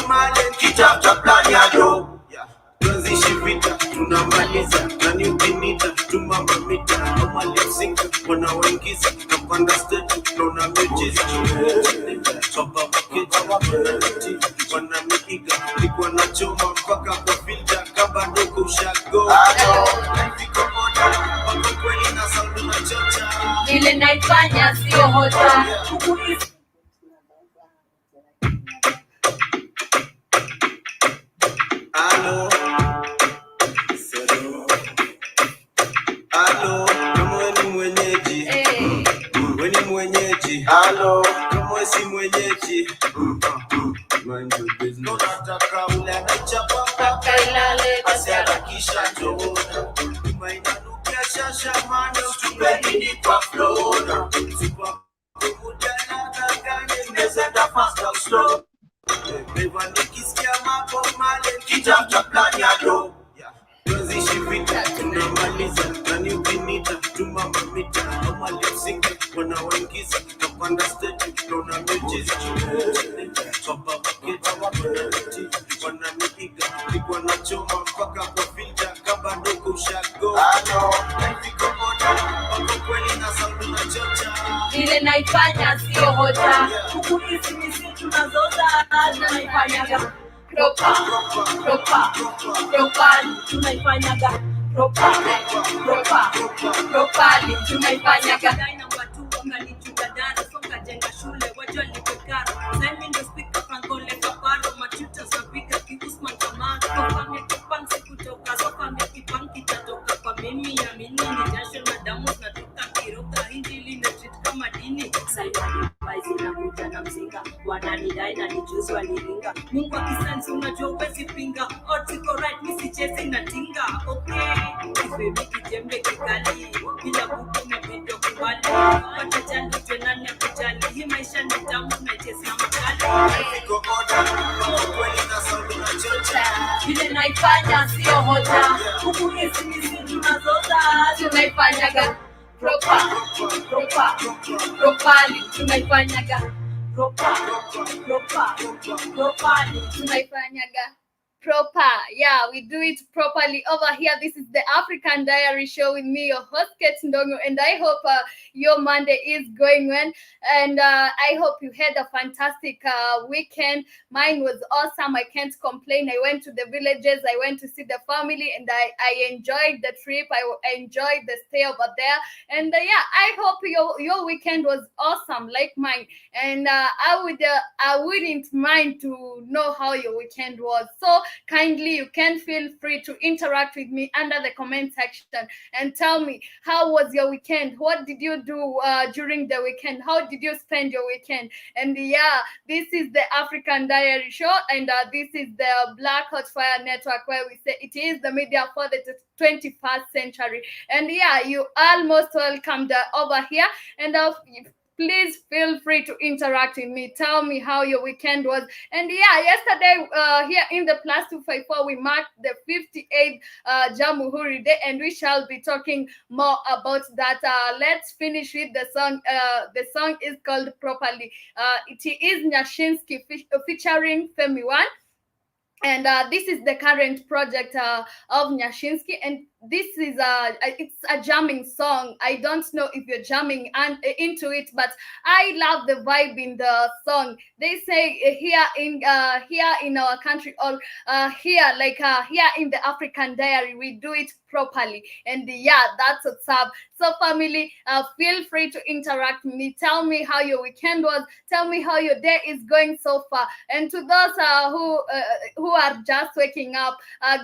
male kitafta plan ya do. Tuanzishi vita, tunamaliza, nani ukinita, tumamamita, kama lipsinga, wanawaingiza, napanda stage, naona miujiza. Chapa wakita, wanamiiga, likuwa na choma, mpaka kwa filter, kaba doko ushago. Nifiko moja, wako kweli na saundu na chocha. Ile naifanya sio hoja. Hello. Hello, kama ni mwenyeji. Weni mwenyeji. Hello, kama si mwenyeji. Mind your business. Unataka ule anachapa mpaka ilale, basi harakisha njona. Inanukia shasha mano, tupeni kwa flora. Super kumudana gangane, nezenda fast or slow. Never nikisikia mapo male, kitafta plan ya do. Tuanzishi vita, tunamaliza, nani ukinita, tumamamita, kama lipsinga, wanawaingiza, napanda stage, naona miujiza. Chapa wakita, wanamiiga, likuwa na choma, mpaka kwa filter, kaba doko ushago. Nifiko moja, wako kweli na saundu na chocha. Ile naifanya sio hoja. Huku hizi misi tunazoza, tunaifanyaga proper, tunaifanyaga properly, tunaifanyaga. Daina watu wangalichunga dara, songa jenga shule, wajua likekaro. Sami ndo speaker frankole kaparo, machuta sabika kiusman kamaro. Kofame kipansi kutoka, sofame kipanki tatoka kwa mimi ya minini. Jasho na damu zinatoka kiroka, injili na treat kama dini. Saimani baizi na kuja na mzinga, wananidai na nijuzi waliringa. Mungu akisansi unajua uwezi pinga, otiko right misi chesi na tinga. Okay, kifemi kijembe kikali, bila buku na video kubali. Pata chandu jenani ya kujali, hii maisha ni tamu na chesi na makali. Nifiko moja, wako kweli na saundu na chocha. Vile naifanya sio hoja. Huku hizi misi tunazoza, tunaifanyaga properly, tunaifanyaga properly, tunaifanyaga proper. Yeah, we do it properly over here. This is the African Diary Show with me, your host Kate Ndongo, and I hope your Monday is going well, and I hope you had a fantastic weekend. Mine was awesome. I can't complain. I went to the villages, I went to see the family, and I enjoyed the trip. I enjoyed the stay over there, and yeah, I hope your weekend was awesome like mine, and I wouldn't mind to know how your weekend was. So kindly, you can feel free to interact with me under the comment section and tell me, how was your weekend? What did you do during the weekend? How did you spend your weekend? And yeah, this is the African Diary Show, and this is the Black Hot Fire Network, where we say it is the media for the 21st century. And yeah, you are most welcome over here, and please feel free to interact with me. Tell me how your weekend was. And yeah, yesterday here in the Plus 254, we marked the 58th Jamuhuri Day, and we shall be talking more about that. Let's finish with the song. The song is called Properly. It is Nyashinsky featuring Femi One. And this is the current project of Nyashinsky, and this is it's a jamming song. I don't know if you're jamming into it, but I love the vibe in the song. They say here in our country, or here in the African Diary, we do it properly. And yeah, that's what's up. So family, feel free to interact with me. Tell me how your weekend was. Tell me how your day is going so far. And to those who are just waking up,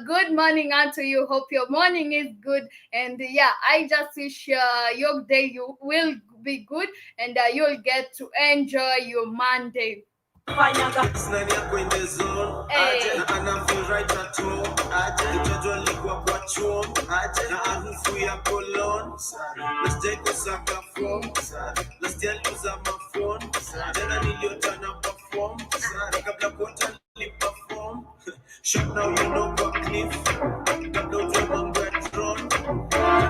good morning unto you. Hope your morning is good. And yeah, I just wish your day you will be good, and you'll get to enjoy your Monday. Nani yako in the zone, aje na ana feel right at home, aje mtoto alikuwa kwa chuo, aje na harufu ya cologne, let's take a saka form, let's tell you some phone, jana niliota na perform, kabla kuota niliperform, shut now you know kwa cliff, kabla ujue mambo ya drone,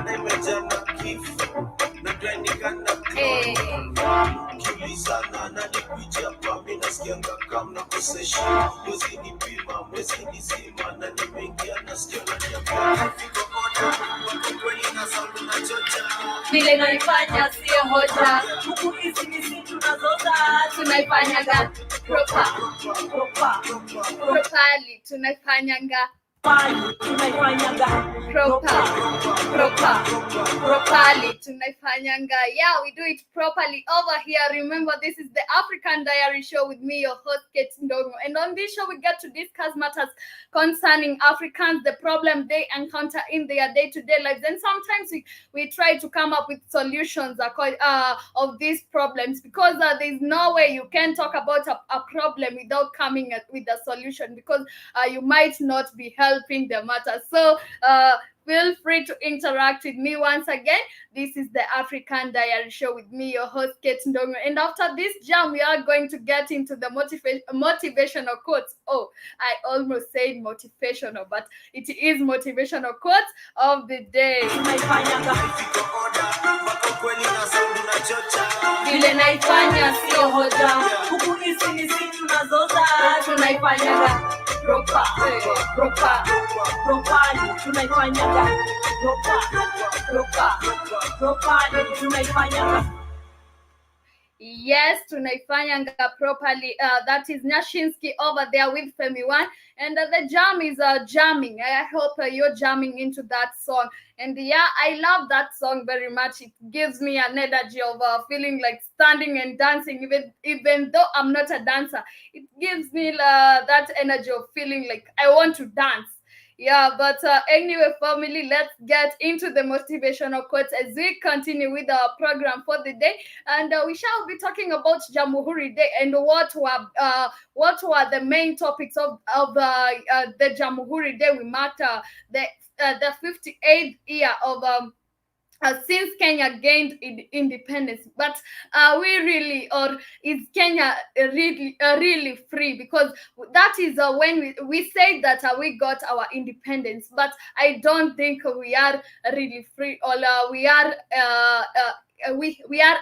na imejana kif, na grinding kana clone, kiulizana na nikuja pa mina nasikianga kama kuseshi mwezi ni pima mwezi ni zima na nimeingia nasikia naniambia fiko moja watu kweli na sauti na chocha vile naifanya sio hoja huku hizi ni si tunazoza tunaifanyaga properly tunaifanyanga properly tunaifanyanga. Yeah, we do it properly over here. Remember, this is the African Diary Show with me, your host Kate Ndongo, and on this show we get to discuss matters concerning Africans, the problem they encounter in their day-to-day lives, and sometimes we try to come up with solutions of these problems, because there's no way you can talk about a problem without coming with a solution, because you might not be helping the matter. So feel free to interact with me once again. This is the African Diary Show with me, your host Kate Ndongo. And after this jam, we are going to get into the motivational quotes. Oh, I almost said motivational, but it is motivational quotes of the day. Vile naifanya sio hoja, huku hizi ni si tunazoza, tunaifanyaga properly tunaifanyaga tunaifanyaga. Yes, tunaifanyanga properly. That is Nyashinsky over there with Femi One, and the jam is jamming. I hope you're jamming into that song. And yeah, I love that song very much. It gives me an energy of feeling like standing and dancing, even though I'm not a dancer. It gives me that energy of feeling like I want to dance. Yeah, but anyway, family, let's get into the motivational quotes as we continue with our program for the day. And we shall be talking about Jamuhuri Day and what were the main topics of the Jamuhuri Day. We marked the 58th year of since Kenya gained independence, but we really, or is Kenya really free? Because that is when we say that we got our independence, but I don't think we are really free, or we are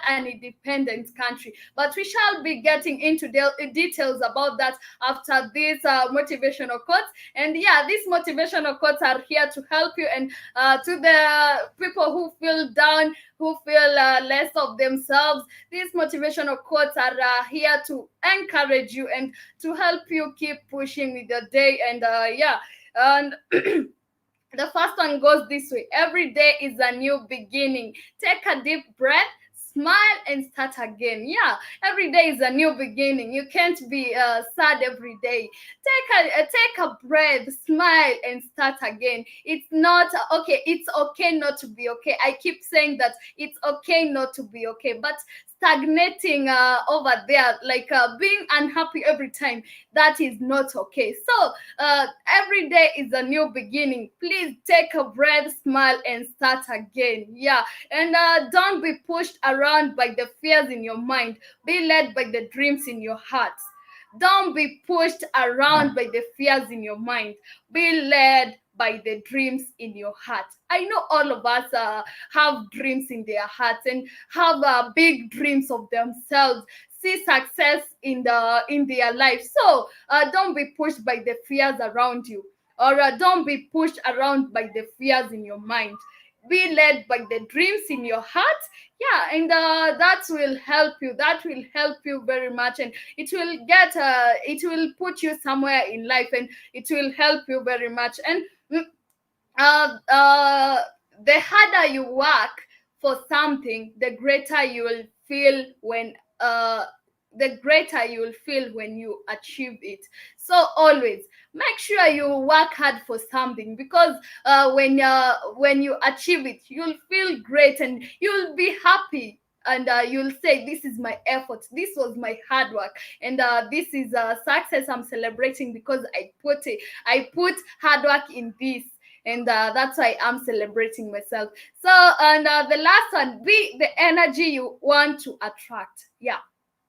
an independent country. But we shall be getting into details about that after these motivational quotes. And yeah, these motivational quotes are here to help you, and to the people who feel down, who feel less of themselves, these motivational quotes are here to encourage you and to help you keep pushing with your day. And yeah, and the first one goes this way: every day is a new beginning. Take a deep breath, smile, and start again. Yeah, every day is a new beginning. You can't be sad every day. Take a breath, smile, and start again. It's not okay. It's okay not to be okay. I keep saying that it's okay not to be okay, but stagnating over there, like being unhappy every time, that is not okay. So every day is a new beginning. Please take a breath, smile, and start again. Yeah, and don't be pushed around by the fears in your mind. Be led by the dreams in your heart. Don't be pushed around by the fears in your mind. Be led by the dreams in your heart. I know all of us have dreams in their hearts and have big dreams of themselves, see success in their life. So don't be pushed by the fears around you, or don't be pushed around by the fears in your mind. Be led by the dreams in your heart. Yeah, and that will help you. That will help you very much, and it will put you somewhere in life, and it will help you very much. And the harder you work for something, the greater you will feel when you achieve it. So always make sure you work hard for something, because when you achieve it, you'll feel great and you'll be happy, and you'll say, this is my effort, this was my hard work, and this is a success I'm celebrating, because I put hard work in this, and that's why I'm celebrating myself. So, and the last one, be the energy you want to attract. Yeah,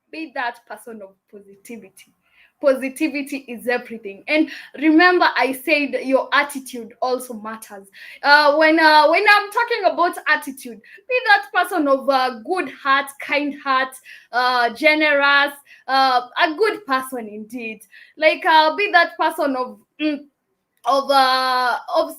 be that person of positivity. positivity is everything. And remember, I said your attitude also matters. When I'm talking about attitude, be that person of good heart, kind heart, generous, a good person indeed. Like be that person of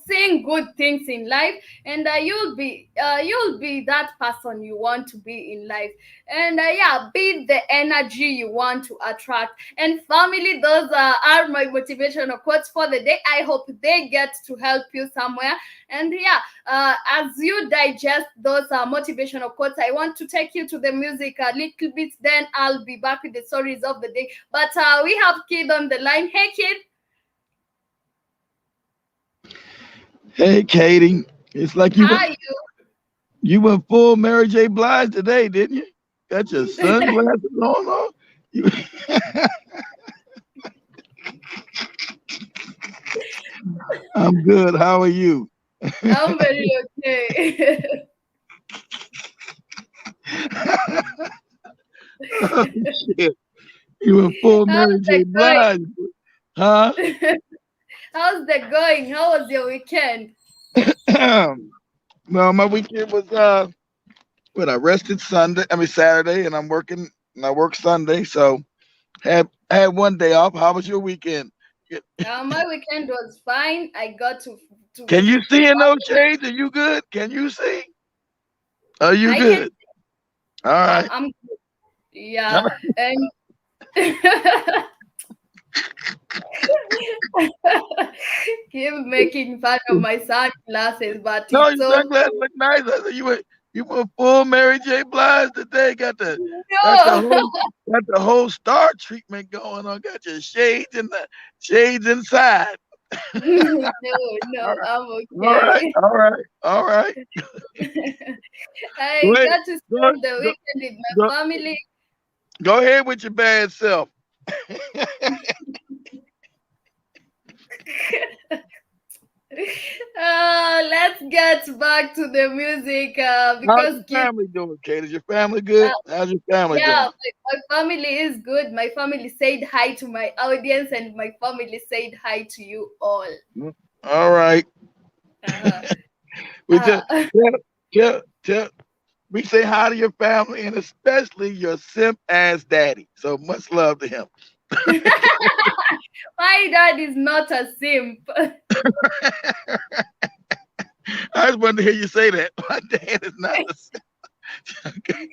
saying good things in life, and you'll be that person you want to be in life. And yeah, be the energy you want to attract. And family, those are my motivational quotes for the day. I hope they get to help you somewhere. And yeah, as you digest those motivational quotes, I want to take you to the music a little bit, then I'll be back with the stories of the day. But we have Kid on the line. Hey Kid. Hey, Katie. It's like How are you went full Mary J. Blige today, didn't you? Got your you? sunglasses on. You, I'm good. How are you? I'm very okay. Oh, shit. You went full How's Mary the J. Blige, huh? going? How's the going? How was your weekend? Well, my weekend was when I rested Saturday, and I work Sunday, so had one day off. How was your weekend? My weekend was fine. I got Can you to see in those family. shades? Are you good? Can you see? Are you I can. good? All right. I'm All yeah, right. and keep making fun of my sunglasses, but No, it's your okay. sunglasses look nice. I said you went full Mary J. Blige today. Got the No, whole star treatment going on. Got your shades inside. no, All no, right. I'm All right. okay. All right. All right. I Wait. got to Go, spend the go, weekend with go, my family. go ahead with your bad self. Let's get back to the music How's because your kids, family doing, Kate? Is your family good? uh, How's your family yeah, doing? my family is good. My family said hi to my audience, and my family said hi to you all. Mm, all right. Uh-huh. We just Uh, tell we say hi to your family and especially your simp ass daddy. So much love to him. my dad is not a simp. I just wanted to hear you say that. My dad is not a simp. Okay.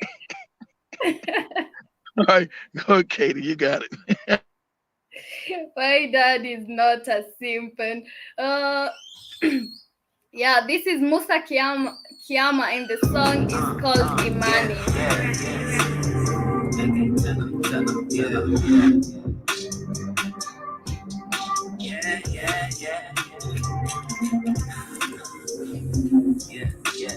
All right. Go, Katie. You got it. My dad is not a simp. And uh, yeah, this is Musa Kiyama, and the song is called Imani. Yeah, yeah, yeah, yeah, yeah.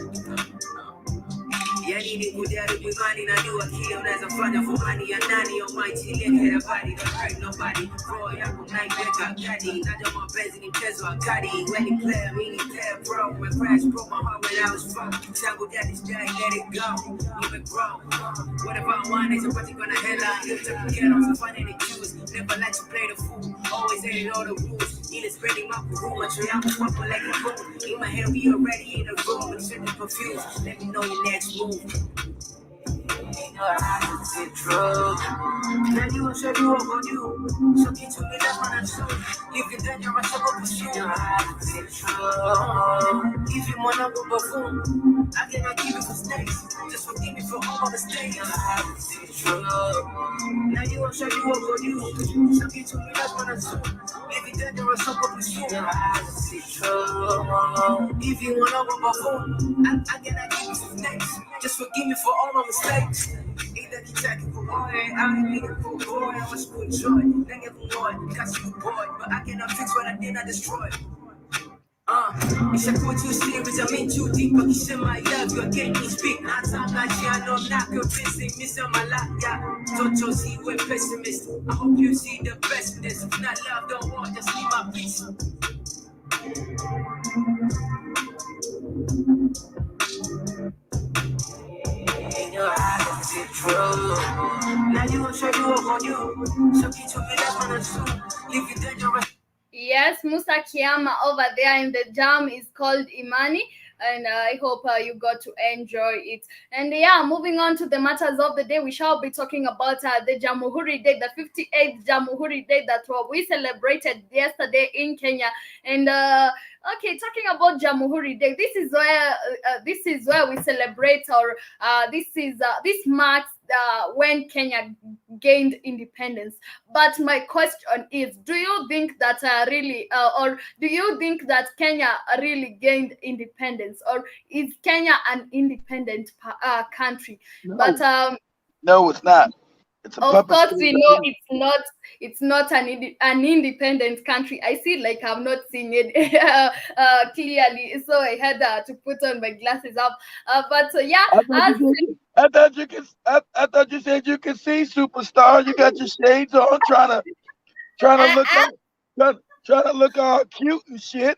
Yani ni kujaribu imani najua kile unawezafanya fumani ya nani almighty leke habari don't hurt nobody roho yangu naiweka kadi najua mapenzi ni mchezo wa kadi when you play me ni player bro when crash broke my heart when I was from tangu daddy's day let it go even grow whatever I want is what you gonna hella you took care of so funny to choose never let you play the fool always hated all the rules either spreading my room or try out the like a boom in my head we already in the room and shit confused let me know your next move. Is it true? Then you will say you walk on you. So get to me, that's what I show. You can then you're a trouble pursue. Is it true? If you wanna go buffoon, I cannot give you for snakes. Just forgive me for all my mistakes. Is it true? Now you will say you walk on you. So get to me, that's what I show. If you then you're a trouble pursue. Is it true? If you wanna go buffoon, I cannot give you for snakes. Just forgive me for all my mistakes. Either you take it for boy, I ain't need it for boy. I was good joy. Then you boy, cause you boy. But I cannot fix what I did not destroy. It's a cool too serious, I'm in too deep, but you should my love, you can't even speak. Not time like you, I know I'm not convincing, miss on my life, yeah. Don't you see we're pessimist? I hope you see the best in this. If not love, don't want, just leave my peace. In your eyes, is it true? Yes, Musa Kiyama over there in the jam is called Imani, and I hope you got to enjoy it. And yeah, moving on to the matters of the day, we shall be talking about the Jamuhuri Day, the 58th Jamuhuri Day that we celebrated yesterday in Kenya. And okay, talking about Jamuhuri Day, this is where we celebrate, or this marks when Kenya gained independence. But my question is, do you think that or do you think that Kenya really gained independence, or is Kenya an independent country? No, But no, it's not. It's a of puppet course, state we of know Kenya. it's not an independent country. I see like I'm not seeing it clearly, so I had to put on my glasses up. But yeah, I thought as you said, I thought you could. I thought you said you could see superstar. You got your shades on, trying to look uh, all, trying to look all cute and shit.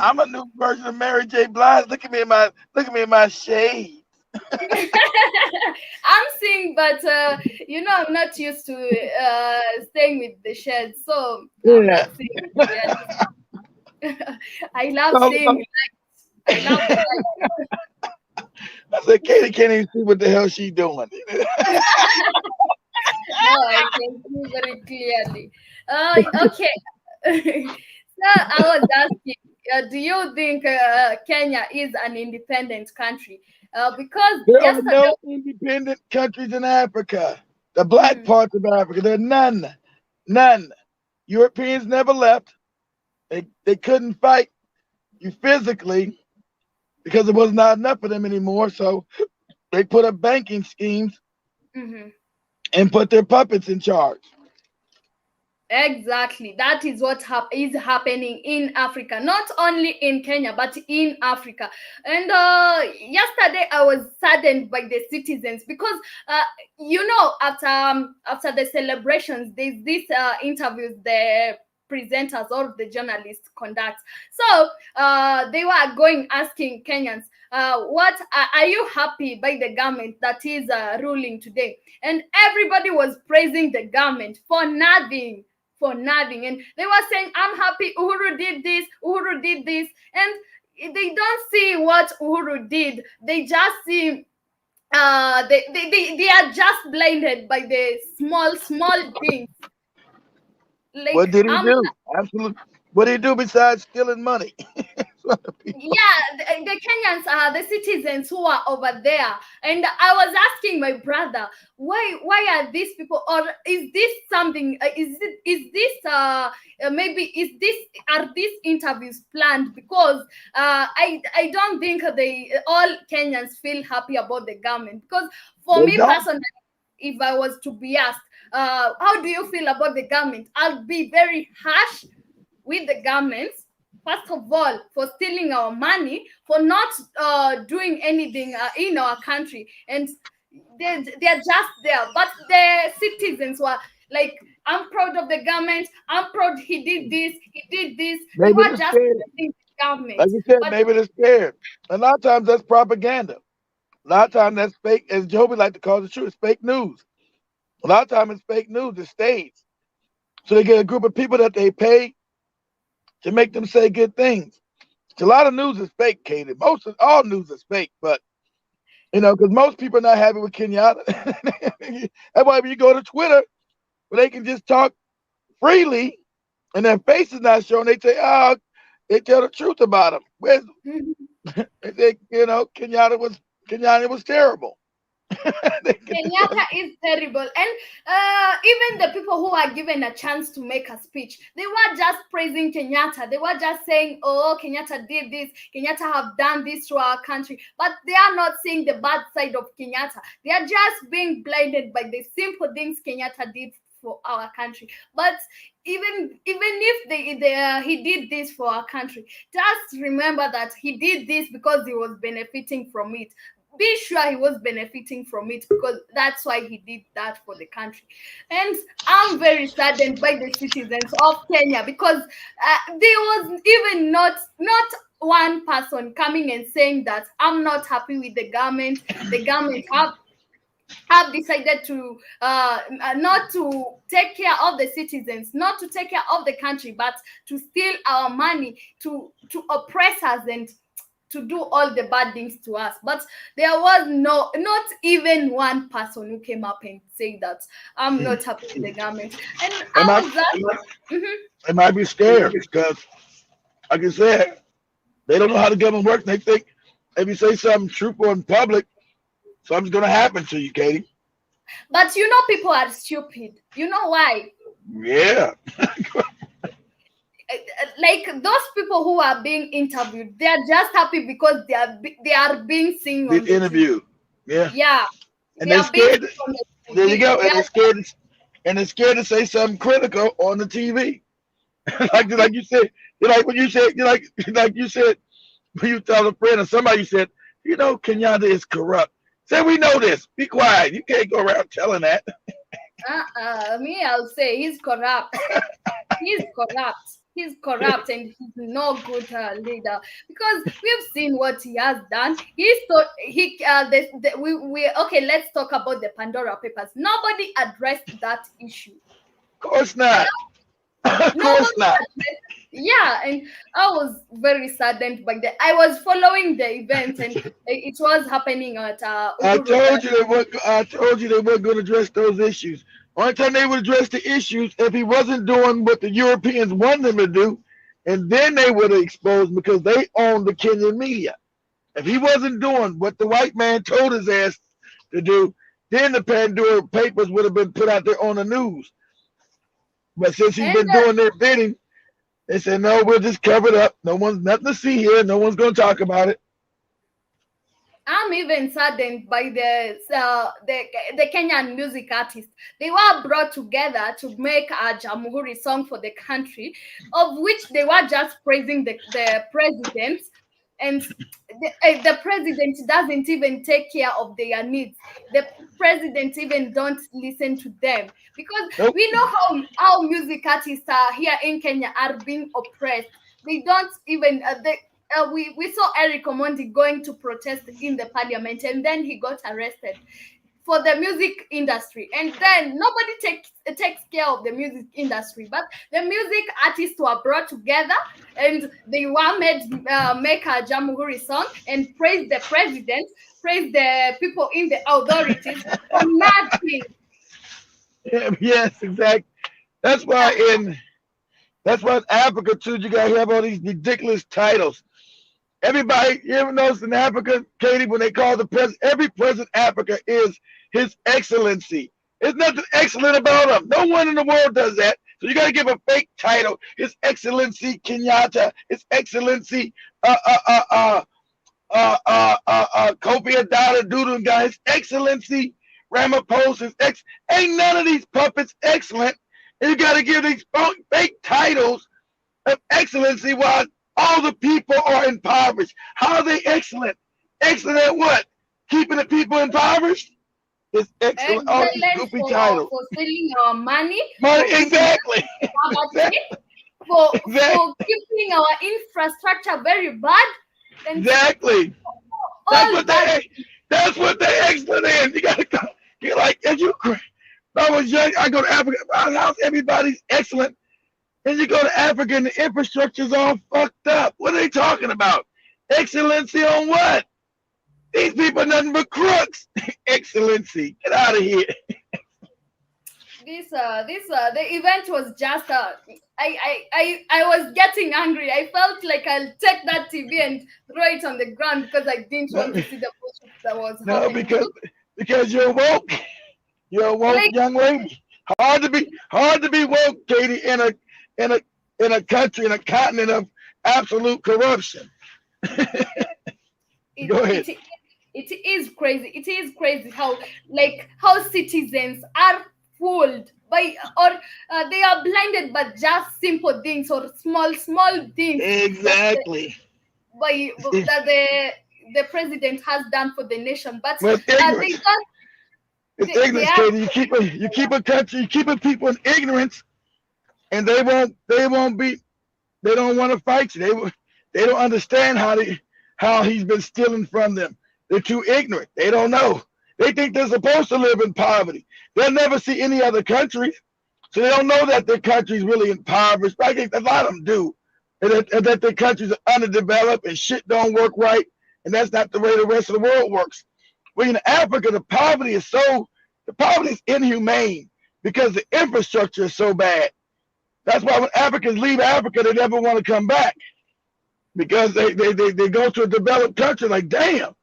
I'm a new version of Mary J. Blige. Look at me in my shades. I'm seeing, but I'm not used to staying with the shed, so I'm Yeah. not seeing it clearly. I love So, seeing lights. I love the I said, Katie can't even see what the hell she doing. light. No, I can see very clearly. Okay. So I was asking, do you think Kenya is an independent country? Because There are yesterday. no independent countries in Africa. The black Mhm, parts of Africa, there are none. None. Europeans never left. They couldn't fight you physically because there was not enough of them anymore. So they put up banking schemes mhm. and put their puppets in charge. Exactly. That is what is happening in Africa, not only in Kenya, but in Africa. And yesterday I was saddened by the citizens because, after the celebrations, there's this interviews the presenters or the journalists conduct. So they were going asking Kenyans, what are you happy by the government that is ruling today? And everybody was praising the government for nothing, and they were saying, I'm happy Uhuru did this, and they don't see what Uhuru did. They just see they are just blinded by the small things. Like What did he do? Absolutely. What did he do besides stealing money? yeah, the Kenyans are the citizens who are over there, and I was asking my brother, why are these people, or is this something, is this maybe is this are these interviews planned? Because I don't think they all Kenyans feel happy about the government, because for They me don't. personally, if I was to be asked, how do you feel about the government, I'll be very harsh with the government. First of all, for stealing our money, for not doing anything in our country, and they're just there. But the citizens were like, I'm proud of the government. I'm proud he did this. He did this. They Maybe were they're just scared. praising the Like government. you said, But maybe they're scared. A lot of times that's propaganda. A lot of times that's fake, as Joby like to call it, true. It's fake news. A lot of times it's fake news. It's staged. So they get a group of people that they pay to make them say good things. A lot of news is fake, Katie. Most of all news is fake, but because most people are not happy with Kenyatta. That's why when you go to Twitter, where they can just talk freely, and their face is not shown, they say, "Oh, they tell the truth about him." Where's Kenyatta was terrible. Kenyatta is terrible. And even the people who are given a chance to make a speech, they were just praising Kenyatta. They were just saying, oh, Kenyatta did this, Kenyatta have done this to our country. But they are not seeing the bad side of Kenyatta. They are just being blinded by the simple things Kenyatta did for our country. But even if he did this for our country, just remember that he did this because he was benefiting from it. Be sure he was benefiting from it, because that's why he did that for the country. And I'm very saddened by the citizens of Kenya, because there was even not one person coming and saying that I'm not happy with the government. The government have decided to not to take care of the citizens, not to take care of the country, but to steal our money, to oppress us, and to do all the bad things to us. But there was not even one person who came up and said that I'm not happy with the government. And how is that? They might be scared because, like I said, they don't know how the government works. They think if you say something truthful in public, something's going to happen to you, Katie. But you know, people are stupid. You know why? Yeah. Like those people who are being interviewed, they are just happy because they are being seen on the interview. TV. Yeah. And they they're are being scared. There you go. And they're scared. And they're scared to say something critical on the TV. like you said, like when you said, like you said, when you tell a friend or somebody, you said, you know, Kenyatta is corrupt. Say, we know this. Be quiet. You can't go around telling that. Me, I'll say he's corrupt. He's corrupt. He's corrupt, and he's no good leader, because we've seen what he has done. Okay, let's talk about the Pandora Papers. Nobody addressed that issue. Of course not. Of course not. Yeah, and I was very saddened by that. I was following the event, and it was happening at I told you they weren't going to address those issues. Only time they would address the issues if he wasn't doing what the Europeans wanted him to do, and then they would have exposed him because they own the Kenyan media. If he wasn't doing what the white man told his ass to do, then the Pandora Papers would have been put out there on the news. But since he's been doing their bidding, they said, no, we'll just cover it up. Nothing to see here. No one's going to talk about it. I'm even saddened by the Kenyan music artists. They were brought together to make a Jamuhuri song for the country, of which they were just praising the president. And the president doesn't even take care of their needs. The president even don't listen to them, because we know how music artists here in Kenya are being oppressed. They don't even we saw Eric Omondi going to protest in the parliament, and then he got arrested for the music industry, and then nobody takes care of the music industry. But the music artists were brought together, and they were make a Jamuhuri song and praise the president, praise the people in the authorities for nothing. Yes, exactly. That's why in Africa too, you gotta have all these ridiculous titles. Everybody, you ever notice in Africa, Katie, when they call the president, every president in Africa is His Excellency. There's nothing excellent about him. No one in the world does that. So you got to give a fake title. His Excellency Kenyatta. His Excellency Kofi Adada Doodle guy. His Excellency Ramaphosa. Ain't none of these puppets excellent. And you got to give these fake titles of excellency while all the people are impoverished. How are they excellent? Excellent at what? Keeping the people impoverished? It's excellent. All these goofy titles. For stealing our money. Exactly. Exactly. For keeping our infrastructure very bad. Exactly. That's what they excellent in. You gotta go. You're like, as you. When I was young, I go to Africa. My house, everybody's excellent. And you go to Africa and the infrastructure's all fucked up. What are they talking about? Excellency on what? These people are nothing but crooks. Excellency, get out of here. The event was just I was getting angry. I felt like I'll take that TV and throw it on the ground because I didn't want to see the bullshit that was happening. No, because you're woke. You're a woke young lady. Hard to be woke, Katie, in a country, in a continent of absolute corruption. Go ahead. It is crazy. It is crazy how citizens are fooled by, or they are blinded by just simple things or small things. Exactly. That the president has done for the nation, but it's ignorance, Katie. You keep a country, you keep people in ignorance, and they don't want to fight you. They don't understand how he's been stealing from them. They're too ignorant. They don't know. They think they're supposed to live in poverty. They'll never see any other countries. So they don't know that their country's really impoverished. I think a lot of them do. And that their countries are underdeveloped and shit don't work right. And that's not the way the rest of the world works. Well, in Africa, the poverty is inhumane because the infrastructure is so bad. That's why when Africans leave Africa, they never want to come back. Because they go to a developed country like, damn,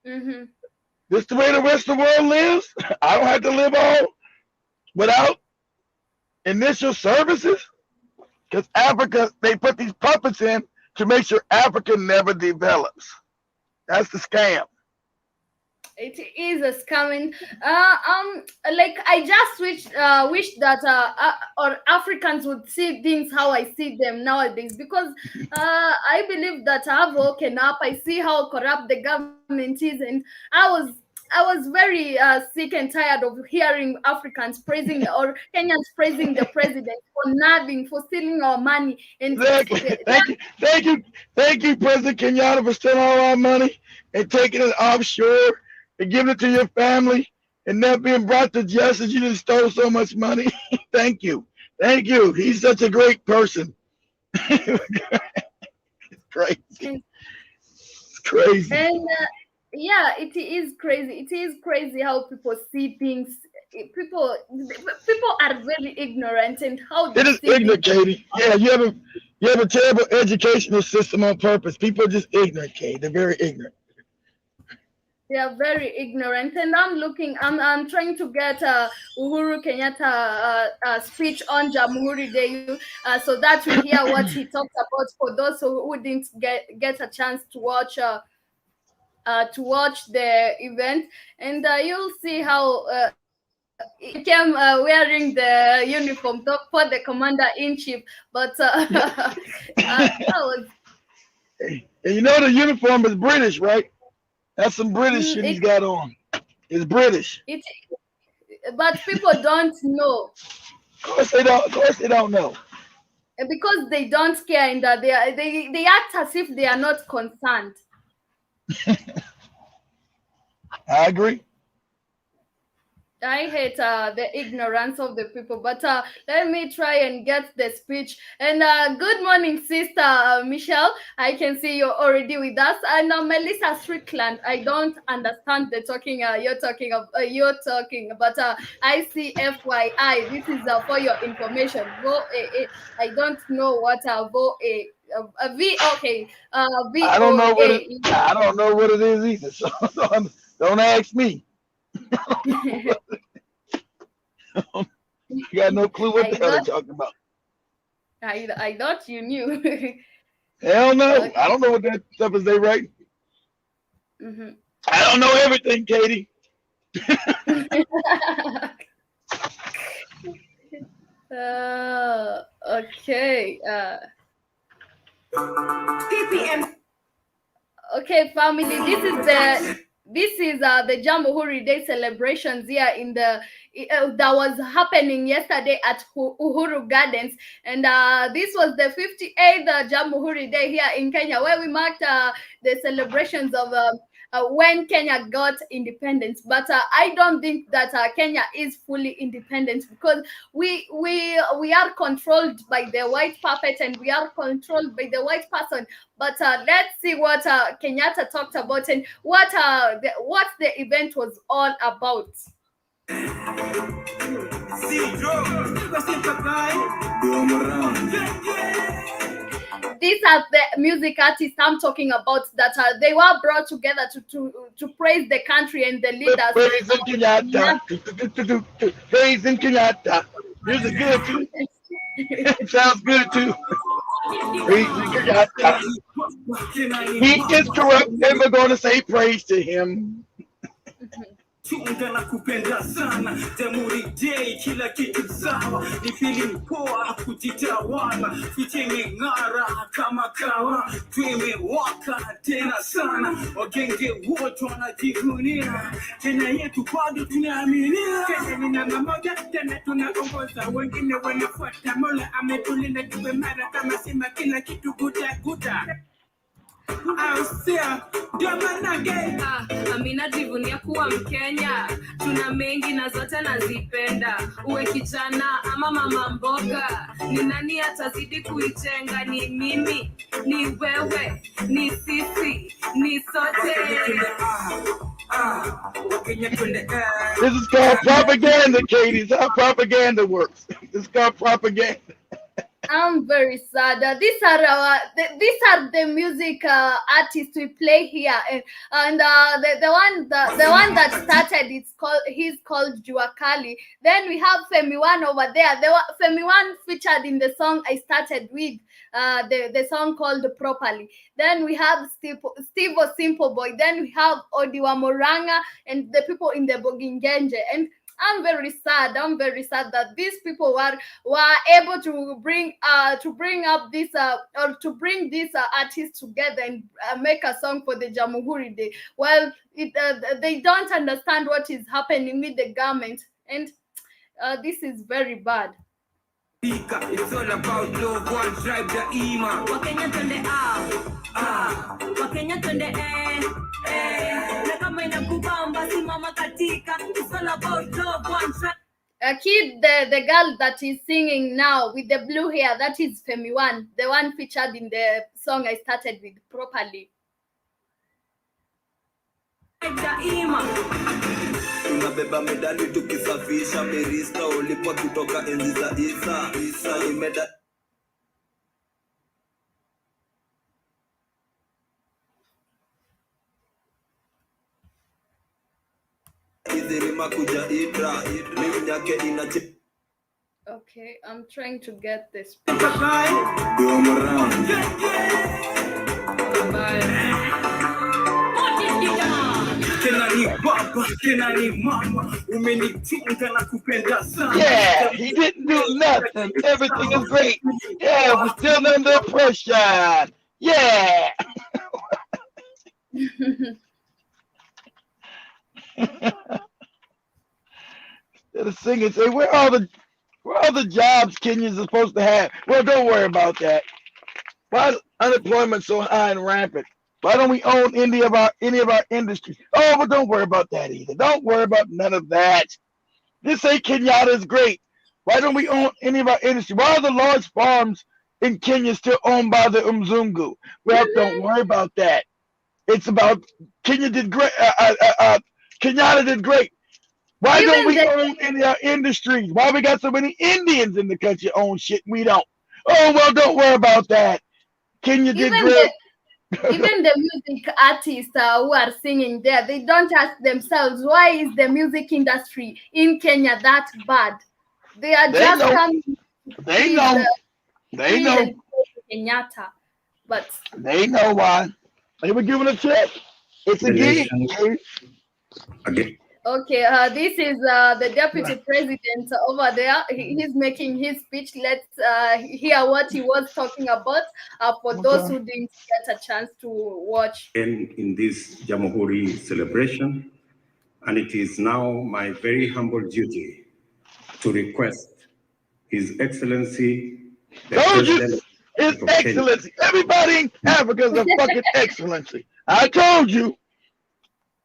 this is the way the rest of the world lives? I don't have to live all without initial services? Because Africa, they put these puppets in to make sure Africa never develops. That's the scam. It is a scamming. Like I just wish that or Africans would see things how I see them nowadays, because I believe that I've woken up. I see how corrupt the government is, and I was very sick and tired of hearing Africans praising or Kenyans praising the president for nabbing, for stealing our money. And exactly. Thank you, President Kenyatta, for stealing all our money and taking it offshore and giving it to your family and not being brought to justice. You just stole so much money. Thank you. He's such a great person. It's crazy. It's crazy. And yeah, it is crazy. It is crazy how people see things. People are very ignorant, and how it is ignorant, Katie. Yeah, you have a terrible educational system on purpose. People are just ignorant, Katie. They're very ignorant. They are very ignorant, and I'm trying to get Uhuru Kenyatta speech on Jamuhuri Day, so that we hear what he talked about for those who didn't get a chance to watch the event, and you'll see how he came wearing the uniform for the commander-in-chief, but that was. And you know the uniform is British, right? That's some British shit he's got on. It's British. But people don't know. Of course they don't know. Because they don't care, and they act as if they are not concerned. I agree. I hate the ignorance of the people, but let me try and get the speech. And good morning, Sister Michelle. I can see you're already with us. And Melissa Strickland, I don't understand the talking you're talking, but I see FYI. This is for your information. I don't know what V. Okay. V. I don't know what it is either. So don't ask me. You got no clue what the hell they're talking about. I thought you knew. Hell no. Okay. I don't know what that stuff is they write. I don't know everything, Katie. Okay. PPM. Okay, family. This is the Jamuhuri Day celebrations here in the that was happening yesterday at Uhuru Gardens, and this was the 58th Jamuhuri Day here in Kenya, where we marked the celebrations of when Kenya got independence. But I don't think that Kenya is fully independent, because we are controlled by the white puppet, and we are controlled by the white person. But let's see what Kenyatta talked about, and what the event was all about. These are the music artists I'm talking about, that they were brought together to praise the country and the leaders. Praising Kenyatta. Praising Kenyatta. Music good too. It sounds good too. Praising Kenyatta. He is corrupt, and we're going to say praise to him. Chunga na kupenda sana Jamhuri Day, kila kitu sawa, ni feeling poa kujitawala, fichenge ngara kama kawa, tumewaka tena sana, wagenge wote wanajivunia, Kenya yetu bado tunaaminia, Kenya ni namba moja, tena tunaongoza, wengine wanafuata, Mola ametulinda tuwe mara kama sema kila kitu guta. Amina jivunia kuwa Mkenya, tuna mengi na zote nazipenda. Uwe kijana ama mama mboga, ni nani atazidi kuitenga? Ni mimi, ni wewe, ni sisi, ni sote. This is called propaganda, Katie. It's how propaganda works. It's called propaganda. I'm very sad. These are the music artists we play here, and the one that started he's called Juakali. Then we have Femi One over there. Femi One featured in the song I started with, the song called Properly. Then we have Steve O Simple Boy. Then we have Odiwa Moranga and the people in the Bogingenje. And I'm very sad that these people were able to bring up this or to bring these artists together and make a song for the Jamuhuri Day. Well, they don't understand what is happening with the government, and this is very bad. It's all about love, one tribe, the Ima. Wakenya twende Wakenya twende na kama inakubamba simama katika. It's all about love, one tribe. Kid, the girl that is singing now with the blue hair, that is Femi One, the one featured in the song I started with, Properly. Tunabeba medali tukisafisha merista ulipo kutoka enzi za Isa imeda izirima kuja idra mimi yake inache. Okay, I'm trying to get this. Go around. Yeah, he didn't do nothing. Everything is great. Yeah, we're still under pressure. Yeah. Instead of singing, say, where are the jobs Kenyans are supposed to have? Well, don't worry about that. Why is unemployment so high and rampant? Why don't we own any of our industries? Oh, but don't worry about that either. Don't worry about none of that. This say Kenyatta is great. Why don't we own any of our industry? Why are the large farms in Kenya still owned by the Mzungu? Well, don't worry about that. It's about Kenya did great. Kenyatta did great. Why don't we own any of our industries? Why we got so many Indians in the country own shit? We don't. Oh, well, don't worry about that. Kenya did great. Even the music artists who are singing there, they don't ask themselves, why is the music industry in Kenya that bad? They are just coming. They know. They know. Kenyatta, but they know why. They were given a check. It's a gig. Again. Okay, this is the deputy president over there. He's making his speech. Let's hear what he was talking about for those who didn't get a chance to watch. In this Jamuhuri celebration, and it is now my very humble duty to request His Excellency, the President His Excellency. Everybody in Africa is a fucking excellency. I told you.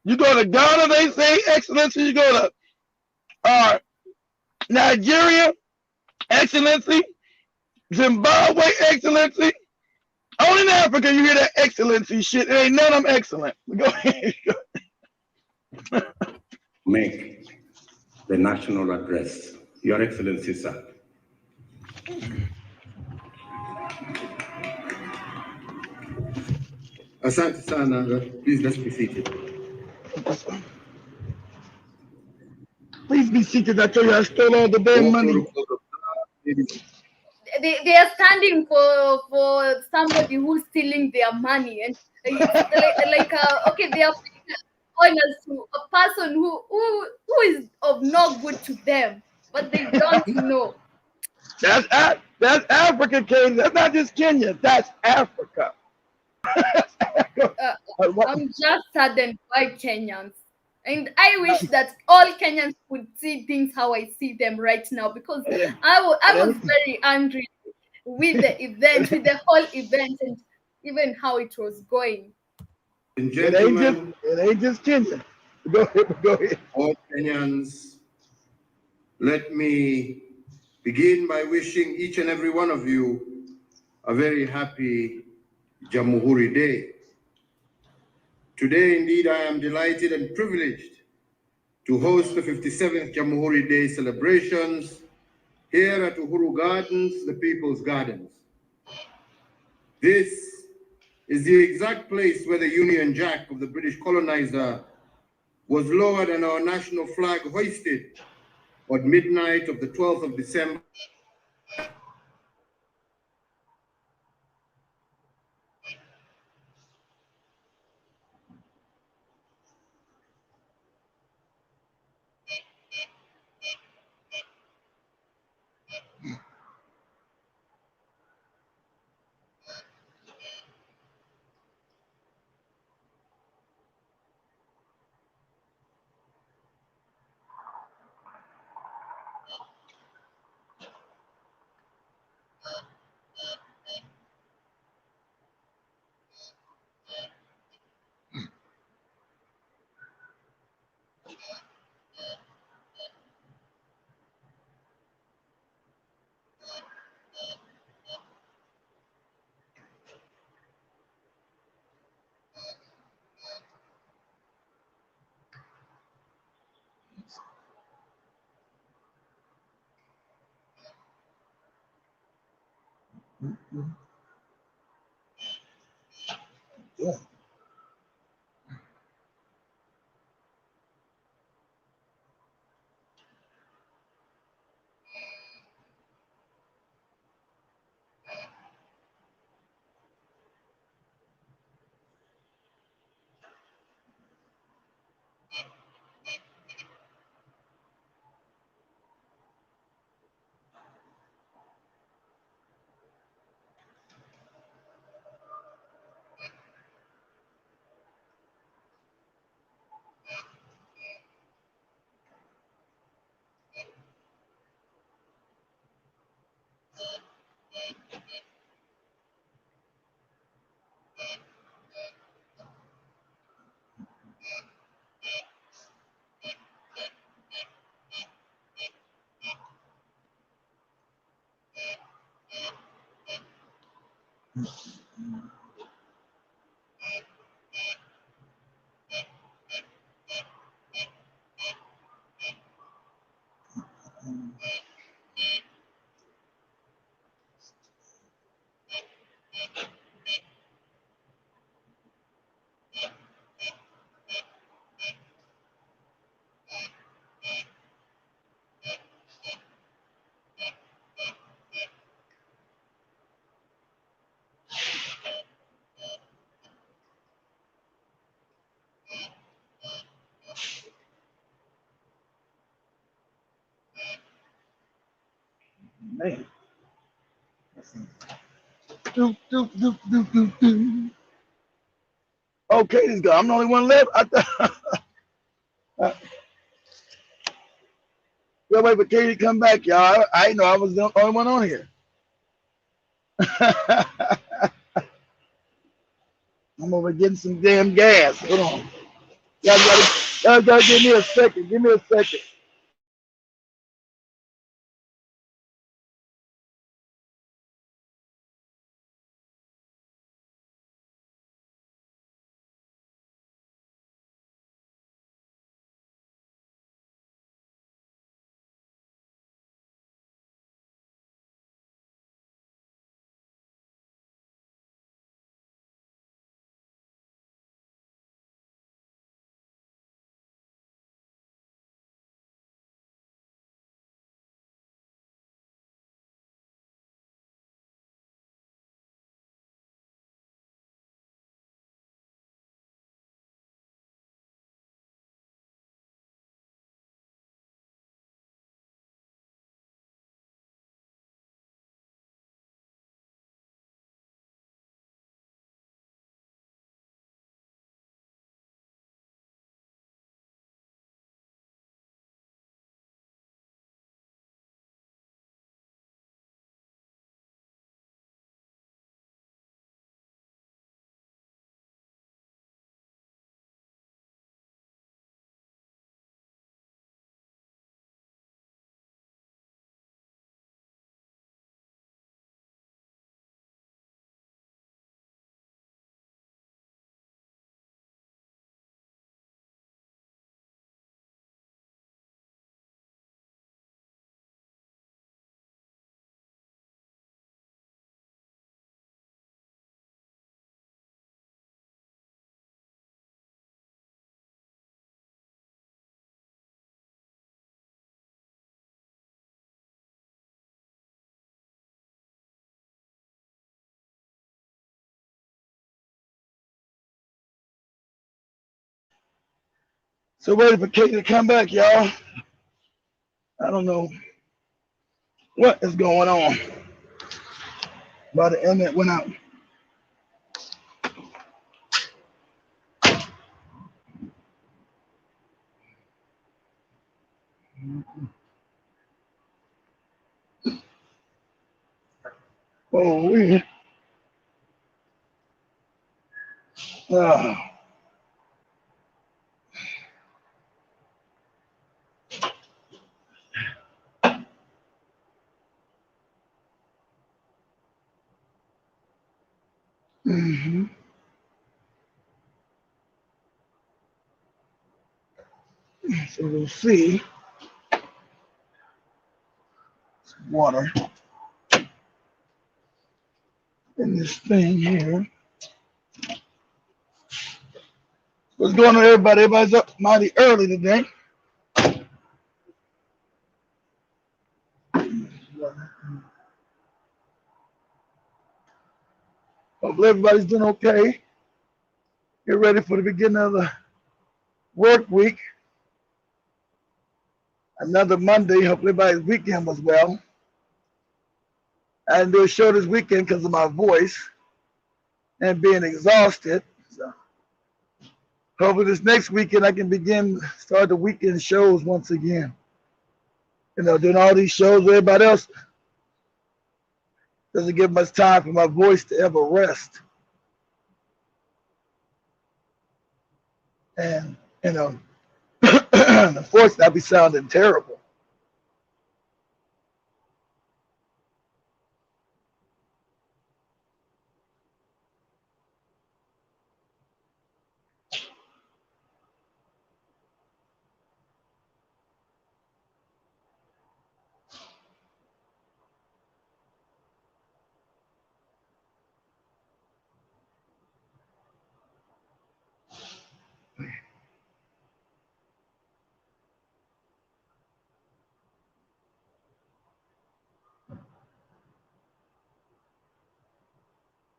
You go to Ghana, they say excellency. You go to Nigeria, excellency. Zimbabwe, excellency. Only in Africa you hear that excellency shit. There ain't none of them excellent. Go ahead. Make the national address. Your Excellency, sir. Asante sana. Please, let's be seated. Please be seated. I tell you, I stole all the damn money. They are standing for somebody who's stealing their money, and okay, they are honors to a person who is of no good to them, but they don't know. That's Africa, Kenya. That's not just Kenya. That's Africa. I'm just saddened by Kenyans, and I wish that all Kenyans would see things how I see them right now, because I was very angry with the event, with the whole event, and even how it was going. Gentlemen, it ain't just Kenya. Go ahead. all Kenyans, let me begin by wishing each and every one of you a very happy Jamuhuri Day. Today, indeed, I am delighted and privileged to host the 57th Jamuhuri Day celebrations here at Uhuru Gardens, the People's Gardens. This is the exact place where the Union Jack of the British colonizer was lowered and our national flag hoisted on midnight of the 12th of December. Yeah. Man. Okay, this guy. I'm the only one left. We'll wait for Katie to come back, y'all. I know I was the only one on here. I'm over getting some damn gas. Hold on. Y'all gotta give me a second. Give me a second. So ready for Katie to come back, y'all. I don't know what is going on. But the internet went out. Oh, we. Mm-hmm. So we'll see. Some water in this thing here. What's going on, everybody? Everybody's up mighty early today. Hopefully everybody's doing okay. Get ready for the beginning of the work week. Another Monday. Hopefully everybody's weekend was well. I didn't do a show this weekend because of my voice and being exhausted. So hopefully this next weekend I can start the weekend shows once again. You know, doing all these shows with everybody else doesn't give much time for my voice to ever rest. And, you know, unfortunately, I'll be sounding terrible.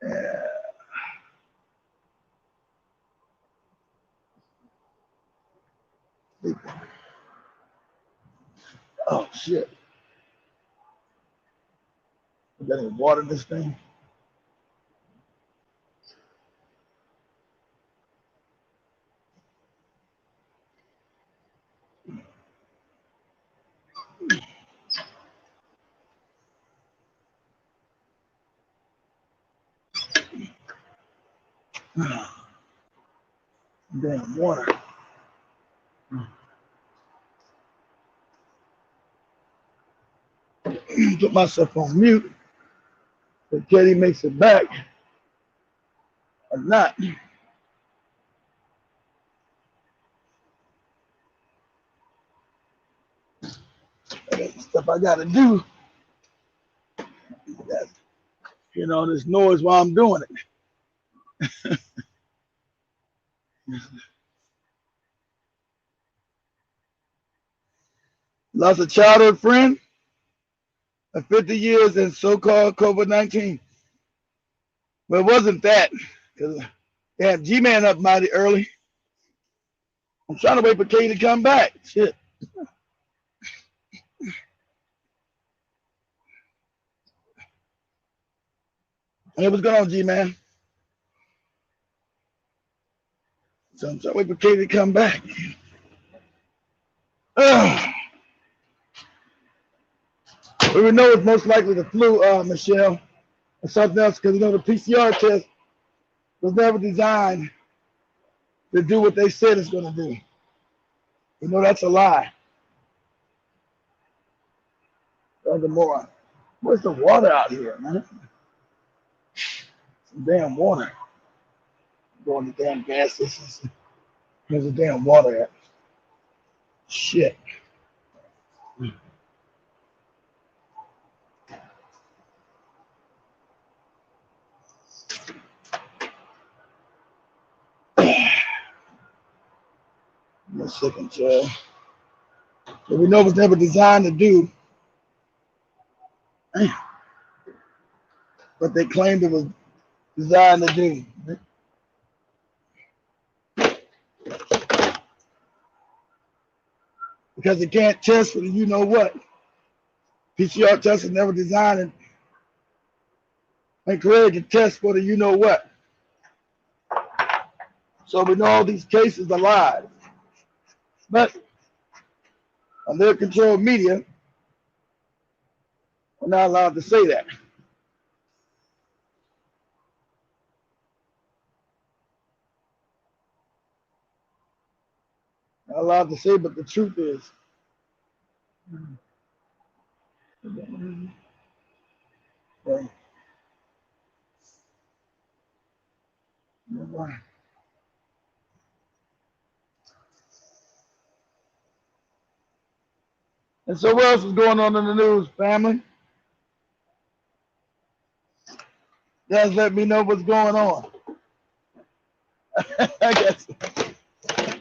Yeah. Oh, shit. I got any water in this thing? Damn water. Put myself on mute. If Katie makes it back or not. I got stuff I gotta do. You know, this noise while I'm doing it. Lost a childhood friend of 50 years in so-called COVID-19. But it wasn't that, because they had G-Man up mighty early. I'm trying to wait for Katie to come back. Shit. Hey, what's going on, G-Man? So I'm trying to wait for Katie to come back. We would know it's most likely the flu, Michelle, or something else, because you know the PCR test was never designed to do what they said it's going to do. You know that's a lie. Furthermore, where's the water out here, man? Some damn water. Going to damn gas stations. There's a damn water at. Shit. One second, child. So we know it was never designed to do. But they claimed it was designed to do. because they can't test for the you know what. PCR tests are never designed and created to test for the you know what. So we know all these cases are lies. But under controlled media, we're not allowed to say that. Not allowed to say, but the truth is. Okay. And so what else is going on in the news, family? Guys, let me know what's going on. I guess I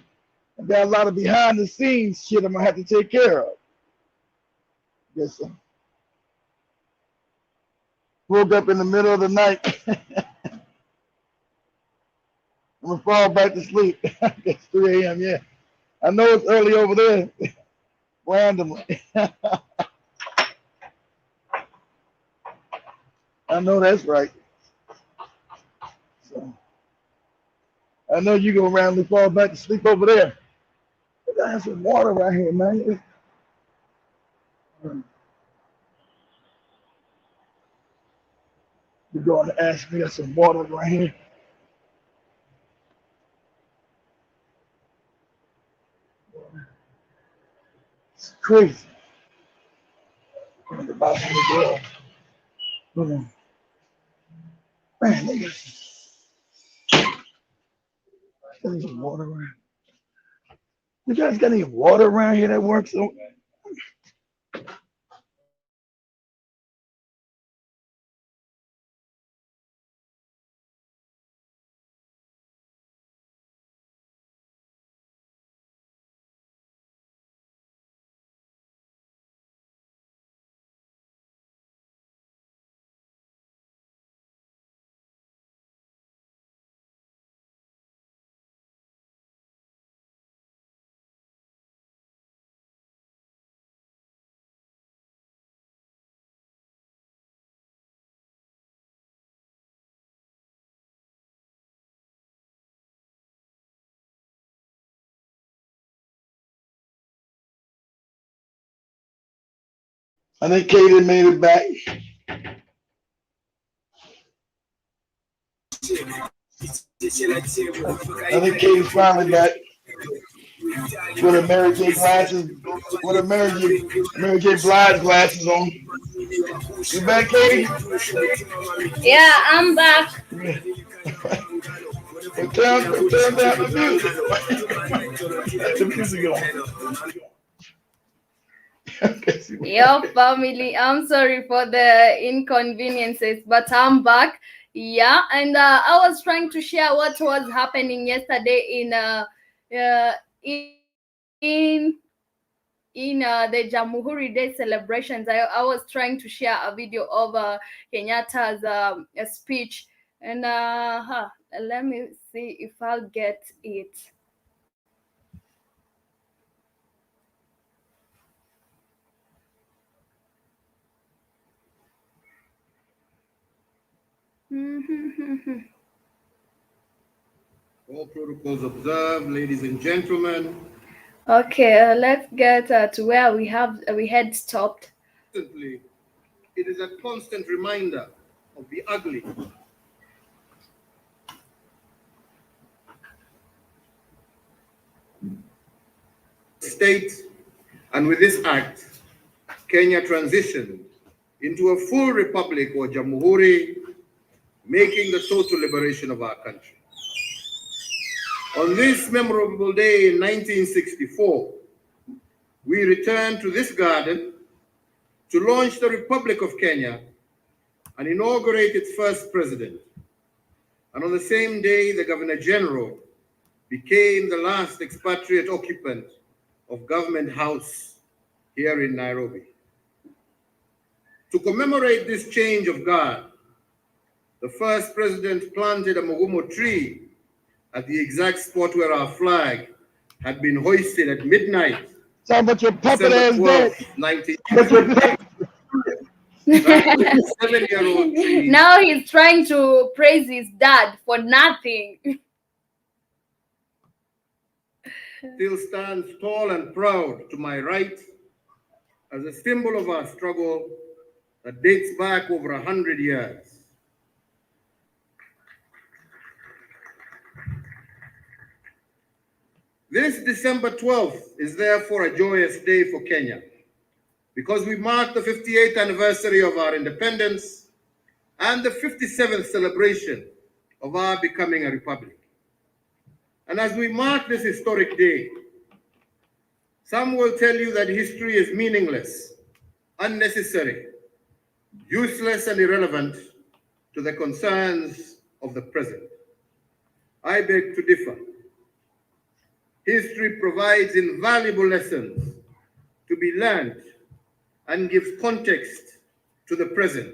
got a lot of behind the scenes shit I'm gonna have to take care of. Guess so. Woke up in the middle of the night. I'm gonna fall back to sleep. It's 3 a.m. Yeah, I know it's early over there. Randomly. I know that's right. So I know you go randomly fall back to sleep over there. I gotta have some water right here, man. You're going to ask me for some water right here. It's crazy. Man, there's some water around. You guys got any water around here that works? I think Katie made it back. I think Katie's finally back. With her Mary J. glasses, with her Mary J. Blige glasses on. You back, Katie? Yeah, I'm back. Turn down the music. Let the music on. Yo, family, I'm sorry for the inconveniences, but I'm back. Yeah, and I was trying to share what was happening yesterday in the Jamuhuri Day celebrations. I was trying to share a video of Kenyatta's speech, and let me see if I'll get it. All protocols observed, ladies and gentlemen. Okay, let's get to where we had stopped. It is a constant reminder of the ugly state, and with this act, Kenya transitioned into a full republic or Jamuhuri, making the total liberation of our country. On this memorable day in 1964, we returned to this garden to launch the Republic of Kenya and inaugurate its first president. And on the same day, the Governor General became the last expatriate occupant of Government House here in Nairobi. To commemorate this change of guard, the first president planted a mugumo tree at the exact spot where our flag had been hoisted at midnight Talking about your puppet December ass 12, dad. 1963. That 7-year-old tree Now he's trying to praise his dad for nothing. still stands tall and proud to my right as a symbol of our struggle that dates back over 100 years. This December 12th is therefore a joyous day for Kenya because we mark the 58th anniversary of our independence and the 57th celebration of our becoming a republic. And as we mark this historic day, some will tell you that history is meaningless, unnecessary, useless, and irrelevant to the concerns of the present. I beg to differ. History provides invaluable lessons to be learned and gives context to the present.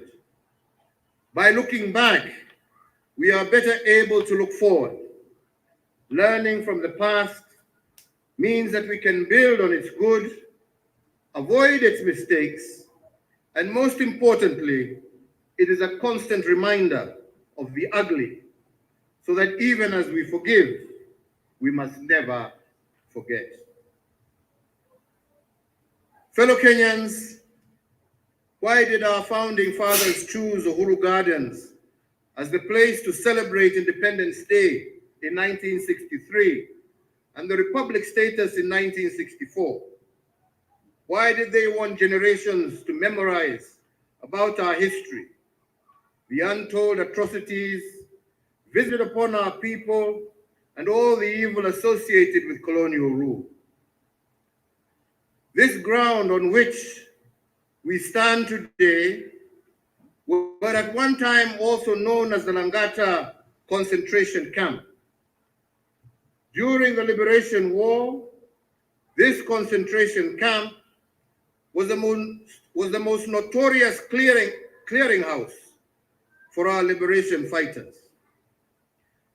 By looking back, we are better able to look forward. Learning from the past means that we can build on its good, avoid its mistakes, and most importantly, it is a constant reminder of the ugly, so that even as we forgive, we must never forget. Fellow Kenyans, why did our founding fathers choose Uhuru Gardens as the place to celebrate Independence Day in 1963 and the Republic status in 1964? Why did they want generations to memorize about our history, the untold atrocities visited upon our people, and all the evil associated with colonial rule? This ground on which we stand today were at one time also known as the Langata concentration camp. During the Liberation War, this concentration camp was the most notorious clearinghouse for our liberation fighters.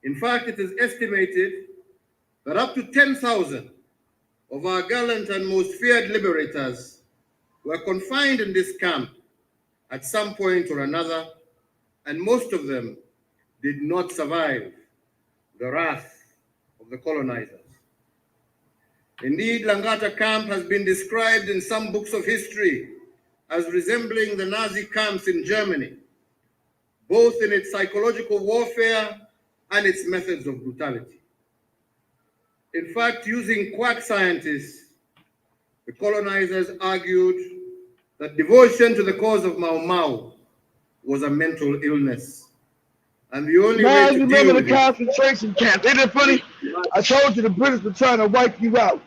In fact, it is estimated that up to 10,000 of our gallant and most feared liberators were confined in this camp at some point or another, and most of them did not survive the wrath of the colonizers. Indeed, Langata camp has been described in some books of history as resembling the Nazi camps in Germany, both in its psychological warfare and its methods of brutality. In fact, using quack scientists, the colonizers argued that devotion to the cause of Mau Mau was a mental illness. And the only way to remember deal the with it. concentration camp. Isn't it funny? I told you the British were trying to wipe you out.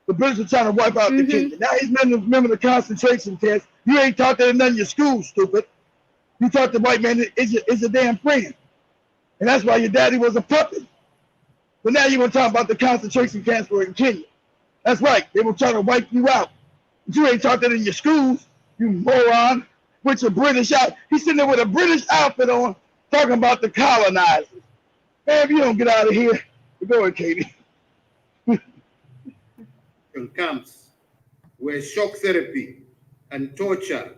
The British were trying to wipe out the kingdom. Now he's remember the concentration camps. You ain't taught that in none of your schools, stupid. You taught the white man is a damn friend. And that's why your daddy was a puppet. But now you want to talk about the concentration camps were in Kenya. That's right. They were trying to wipe you out. But you ain't taught that in your schools, you moron. With your British out. He's sitting there with a British outfit on, talking about the colonizers. Man, if you don't get out of here, go ahead, Katie. Camps where shock therapy and torture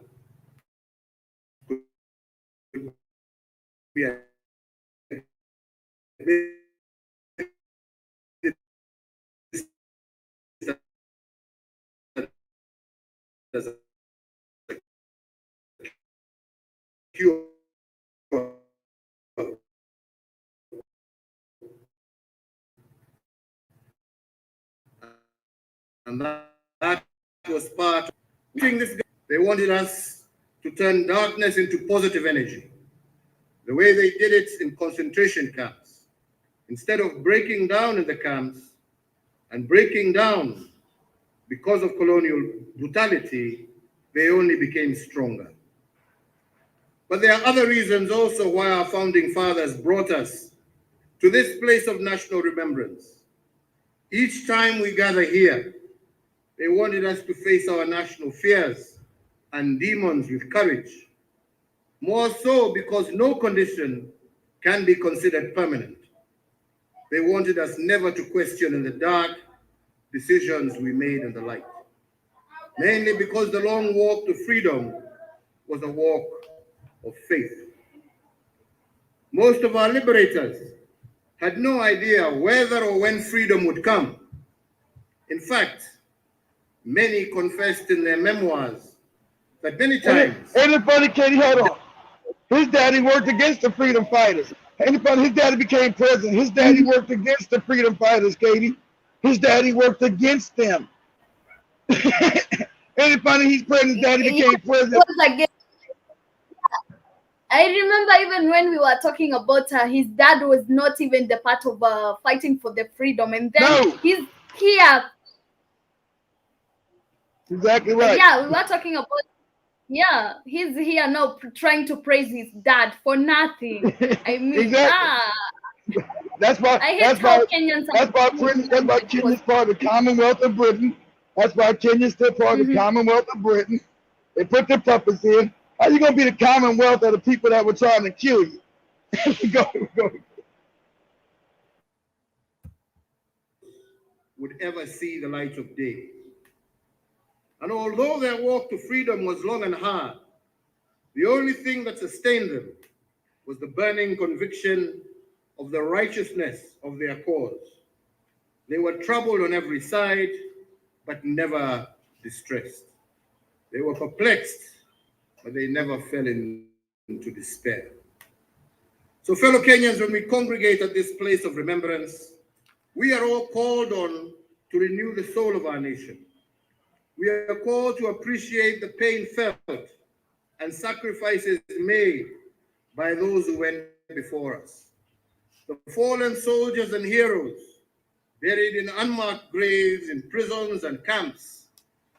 could be a cure. And that was part of this. They wanted us to turn darkness into positive energy, the way they did it in concentration camps. Instead of breaking down in the camps and breaking down because of colonial brutality, they only became stronger. But there are other reasons also why our founding fathers brought us to this place of national remembrance. Each time we gather here, they wanted us to face our national fears and demons with courage. More so because no condition can be considered permanent. They wanted us never to question in the dark decisions we made and the like. Mainly because the long walk to freedom was a walk of faith. Most of our liberators had no idea whether or when freedom would come. In fact, many confessed in their memoirs that many times... Ain't it funny, Katie? Hold on. His daddy worked against the freedom fighters. Ain't it funny? His daddy became president. His daddy worked against the freedom fighters, Katie. His daddy worked against them. Ain't it funny? He's president. His daddy became president. I remember even when we were talking about his dad was not even the part of fighting for the freedom, and then he's here. Exactly right. Yeah, we were talking about. Yeah, he's here now trying to praise his dad for nothing. I mean, exactly. That's why. I hate how Kenyans. That's why Kenya's part of the Commonwealth of Britain. That's why Kenya's still part of the Commonwealth of Britain. They put their puppets in. How you gonna be the Commonwealth of the people that were trying to kill you? go. Would ever see the light of day. And although their walk to freedom was long and hard, the only thing that sustained them was the burning conviction of the righteousness of their cause. They were troubled on every side, but never distressed. They were perplexed, but they never fell into despair. So fellow Kenyans, when we congregate at this place of remembrance, we are all called on to renew the soul of our nation. We are called to appreciate the pain felt and sacrifices made by those who went before us. The fallen soldiers and heroes buried in unmarked graves in prisons and camps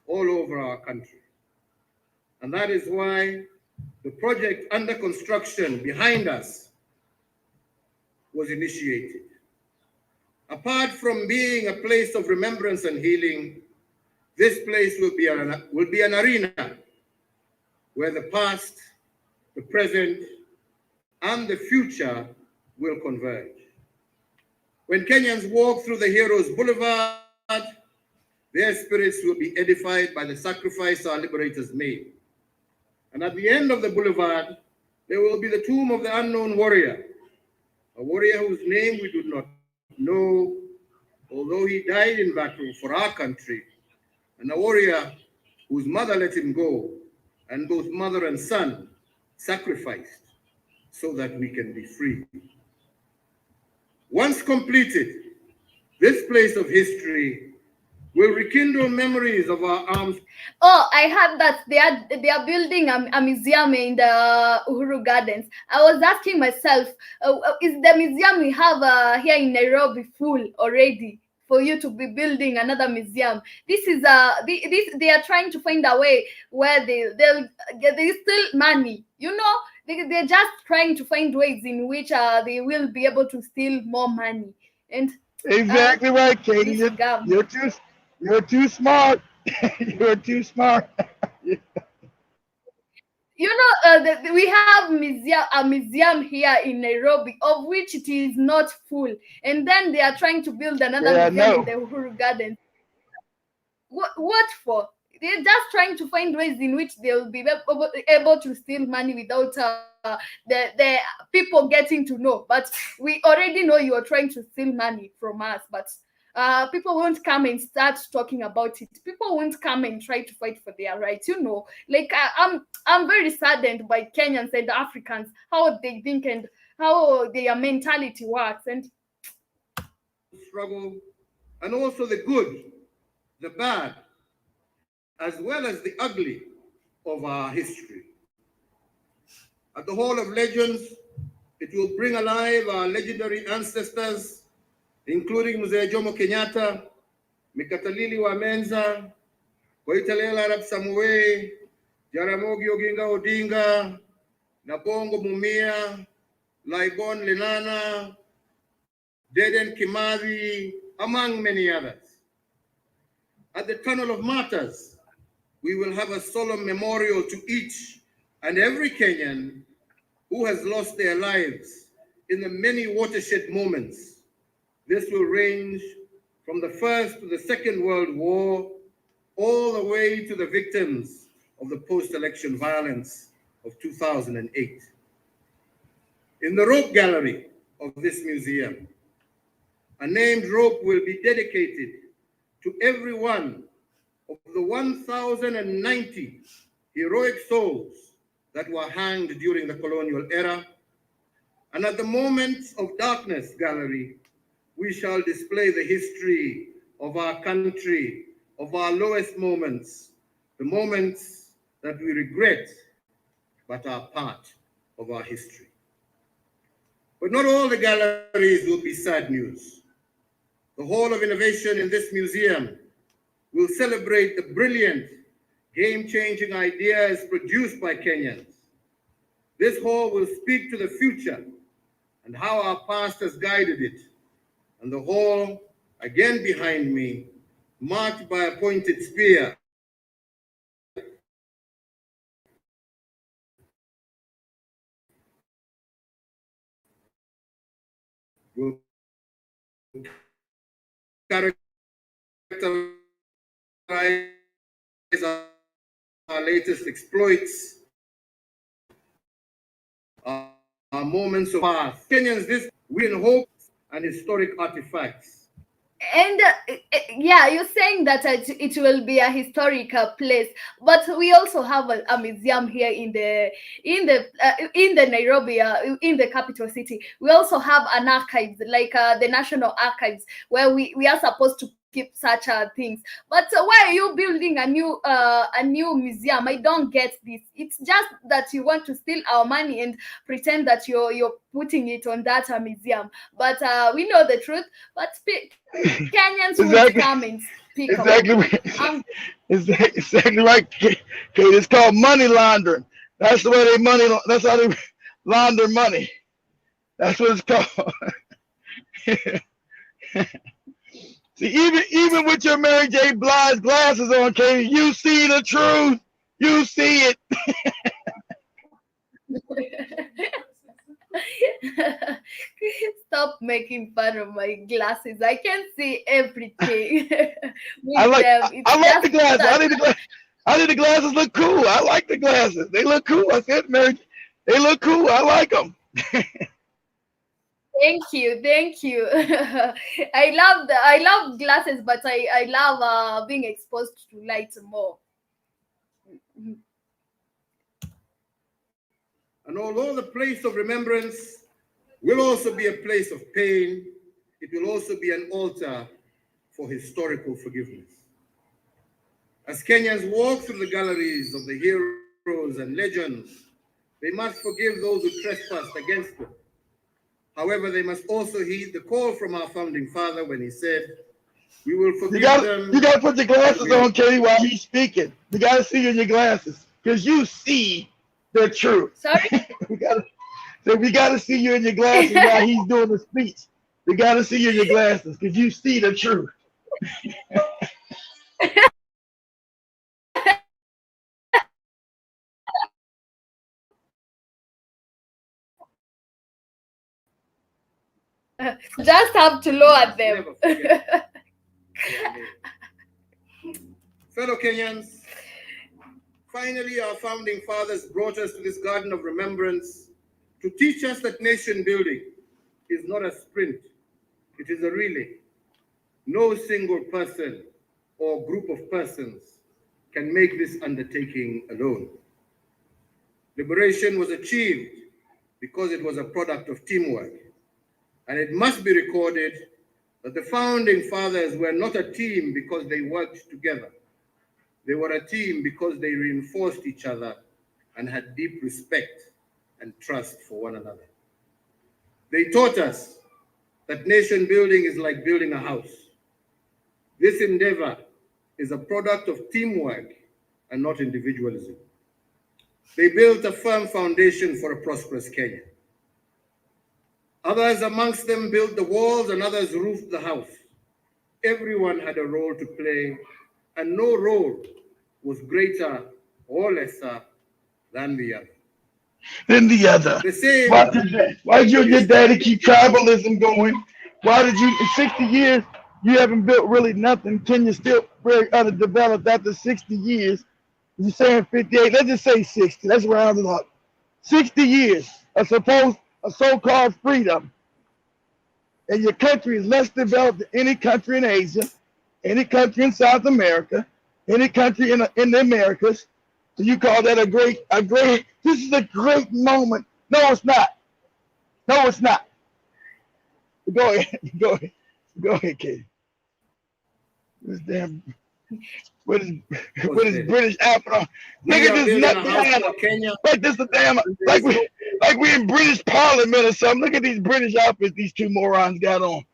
all over our country. And that is why the project under construction behind us was initiated. Apart from being a place of remembrance and healing, this place will be an arena where the past, the present, and the future will converge. When Kenyans walk through the Heroes Boulevard, their spirits will be edified by the sacrifice our liberators made. And at the end of the boulevard, there will be the tomb of the unknown warrior, a warrior whose name we do not know, although he died in battle for our country, and a warrior whose mother let him go, and both mother and son sacrificed so that we can be free. Once completed, this place of history will rekindle memories of our arms. Oh, I heard that they are building a museum in the Uhuru Gardens. I was asking myself, is the museum we have here in Nairobi full already for you to be building another museum? This is they are trying to find a way where there is still money, you know. They're just trying to find ways in which they will be able to steal more money. And exactly right, Katie. You're too smart. You're too smart. You know, we have a museum here in Nairobi, of which it is not full, and then they are trying to build another museum in the Uhuru Gardens. What for? They're just trying to find ways in which they'll be able to steal money without the people getting to know. But we already know you are trying to steal money from us, but people won't come and start talking about it. People won't come and try to fight for their rights. You know, like I'm very saddened by Kenyans and Africans, how they think and how their mentality works. And struggle, and also the good, the bad, as well as the ugly of our history. At the Hall of Legends, it will bring alive our legendary ancestors, including Mzee Jomo Kenyatta, Mikatalili Wamenza, Koitalel Arap Samoei, Jaramogi Oginga Odinga, Nabongo Mumia, Laibon Lenana, Dedan Kimathi, among many others. At the Tunnel of Martyrs, we will have a solemn memorial to each and every Kenyan who has lost their lives in the many watershed moments. This will range from the First to the Second World War, all the way to the victims of the post-election violence of 2008. In the rope gallery of this museum, a named rope will be dedicated to every one of the 1,090 heroic souls that were hanged during the colonial era. And at the Moments of Darkness gallery, we shall display the history of our country, of our lowest moments, the moments that we regret, but are part of our history. But not all the galleries will be sad news. The Hall of Innovation in this museum will celebrate the brilliant, game-changing ideas produced by Kenyans. This hall will speak to the future and how our past has guided it. And the hall, again behind me, marked by a pointed spear, will characterize our latest exploits, our moments of past. Kenyans, this we in hope and historic artifacts. And yeah, you're saying that it will be a historical place, but we also have a museum here in the Nairobi, in the capital city. We also have an archives, like the National Archives, where we are supposed to keep such things. But why are you building a new museum? I don't get this. It's just that you want to steal our money and pretend that you're putting it on that museum. But we know the truth. But Kenyans would come and speak exactly about it. Exactly right. Okay, it's called money laundering. That's the way they money. That's how they launder money. That's what it's called. See, even with your Mary J. Blige glasses on, Katie, you see the truth. You see it. Stop making fun of my glasses. I can see everything. I like the glasses. I think the glasses look cool. I like the glasses. They look cool. I said, Mary, they look cool. I like them. Thank you. I love glasses, but I love being exposed to light more. And although the place of remembrance will also be a place of pain, it will also be an altar for historical forgiveness. As Kenyans walk through the galleries of the heroes and legends, they must forgive those who trespassed against them. However, they must also heed the call from our founding father when he said, we will forgive them. You got to put your glasses on, Katie, while he's speaking. You got to see in your glasses because you see the truth. Sorry? we got to see you in your glasses while he's doing the speech. We got to see you in your glasses because you see the truth. Just have to lower them. Fellow Kenyans, finally our founding fathers brought us to this garden of remembrance to teach us that nation building is not a sprint, it is a relay. No single person or group of persons can make this undertaking alone. Liberation was achieved because it was a product of teamwork. And it must be recorded that the founding fathers were not a team because they worked together. They were a team because they reinforced each other and had deep respect and trust for one another. They taught us that nation building is like building a house. This endeavor is a product of teamwork and not individualism. They built a firm foundation for a prosperous Kenya. Others amongst them built the walls and others roofed the house. Everyone had a role to play, and no role was greater or lesser than the other. The same. Why did you and your daddy keep tribalism going? Why did you, in 60 years, You haven't built really nothing. Kenya's still very underdeveloped after 60 years. You're saying 58. Let's just say 60. Let's round it up. 60 years of so-called freedom. And your country is less developed than any country in Asia, any country in South America, any country in the Americas. So you call that a great, this is a great moment. No, it's not. No, it's not. Go ahead. Go ahead, Katie. This damn, what is British Apple? Nigga, this is not Kenya. Like this is damn, like we in British Parliament or something. Look at these British outfits these two morons got on.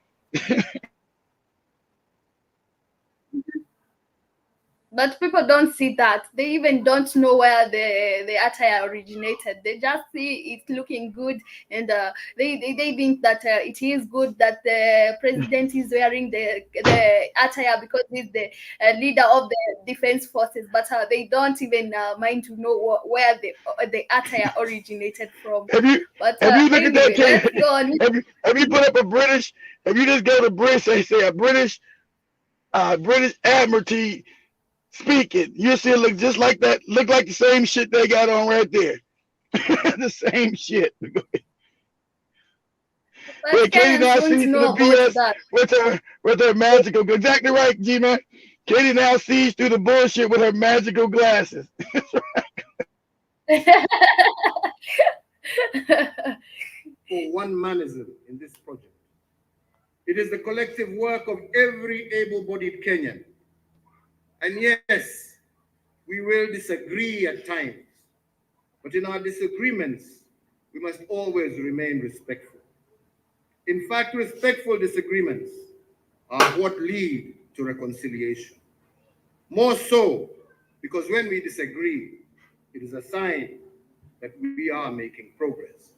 But people don't see that. They even don't know where the attire originated. They just see it looking good, and they think that it is good that the president is wearing the attire because he's the leader of the defense forces. But they don't even mind to know where the attire originated from. Have you looked at that? Let's go on. Have you put up a British? Have you just go to British? Say a British Admiralty speaking, you'll see it look just like that. Look like the same shit they got on right there. The same shit. But Katie now sees through the BS with her magical. Exactly right, G-Man. Katie now sees through the bullshit with her magical glasses. For one manism in this project. It is the collective work of every able-bodied Kenyan. And yes, we will disagree at times, but in our disagreements, we must always remain respectful. In fact, respectful disagreements are what lead to reconciliation. More so, because when we disagree, it is a sign that we are making progress.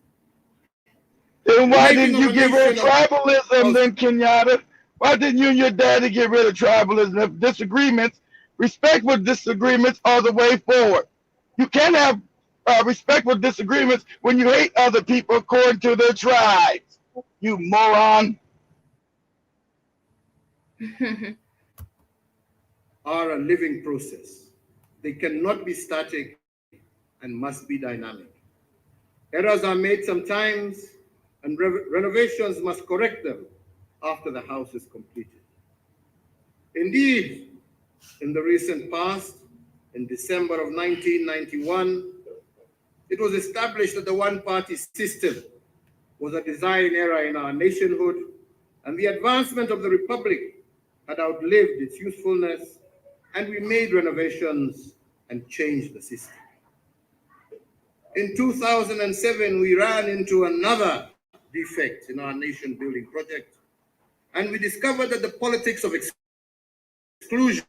Then why didn't you get rid of tribalism then, Kenyatta? Why didn't you and your daddy get rid of tribalism? If disagreements, respectful disagreements are the way forward. You can't have respectful disagreements when you hate other people according to their tribes. You moron. Are a living process. They cannot be static and must be dynamic. Errors are made sometimes, and renovations must correct them after the house is completed. Indeed, in the recent past, in December of 1991, it was established that the one-party system was a design error in our nationhood, and the advancement of the Republic had outlived its usefulness, and we made renovations and changed the system. In 2007, we ran into another defect in our nation-building project, and we discovered that the politics of exclusion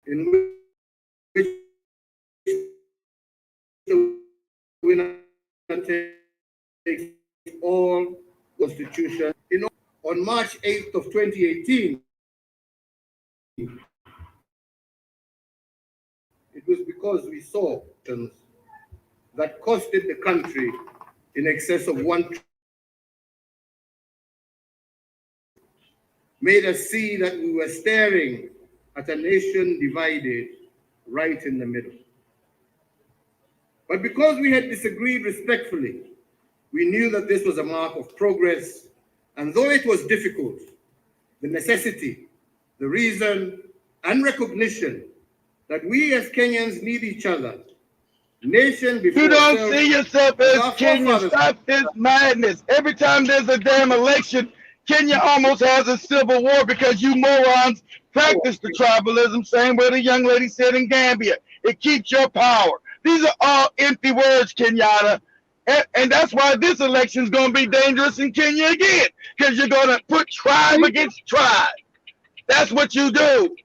in which the winner takes all constitution. On March 8th of 2018, it was because we saw that costed the country in excess of made us see that we were staring at a nation divided right in the middle. But because we had disagreed respectfully, we knew that this was a mark of progress, and though it was difficult, the necessity, the reason, and recognition that we as Kenyans need each other, nation before you don't see yourself as Kenya. Stop this madness. Every time there's a damn election, Kenya almost has a civil war because you morons practice the tribalism, same way the young lady said in Gambia. It keeps your power. These are all empty words, Kenyatta. And that's why this election is going to be dangerous in Kenya again, because you're going to put tribe against tribe. That's what you do.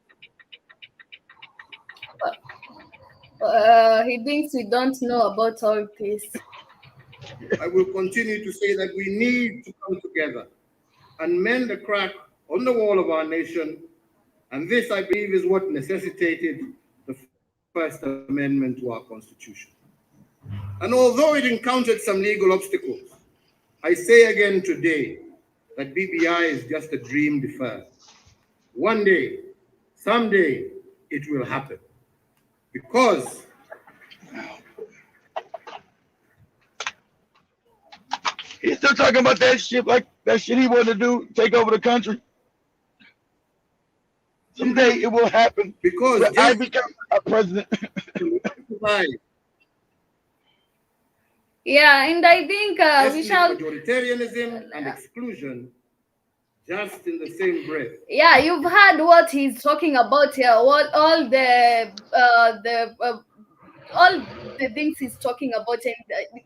He thinks we don't know about all this. I will continue to say that we need to come together and mend the crack on the wall of our nation. And this, I believe, is what necessitated the First Amendment to our Constitution. And although it encountered some legal obstacles, I say again today that BBI is just a dream deferred. One day, someday, it will happen. Because he's still talking about that shit, like that shit he wanted to do, take over the country. Someday it will happen. Because I become a president. Yeah, and I think we shall. Majoritarianism and exclusion just in the same breath. Yeah, you've heard what he's talking about here. What all the things he's talking about, and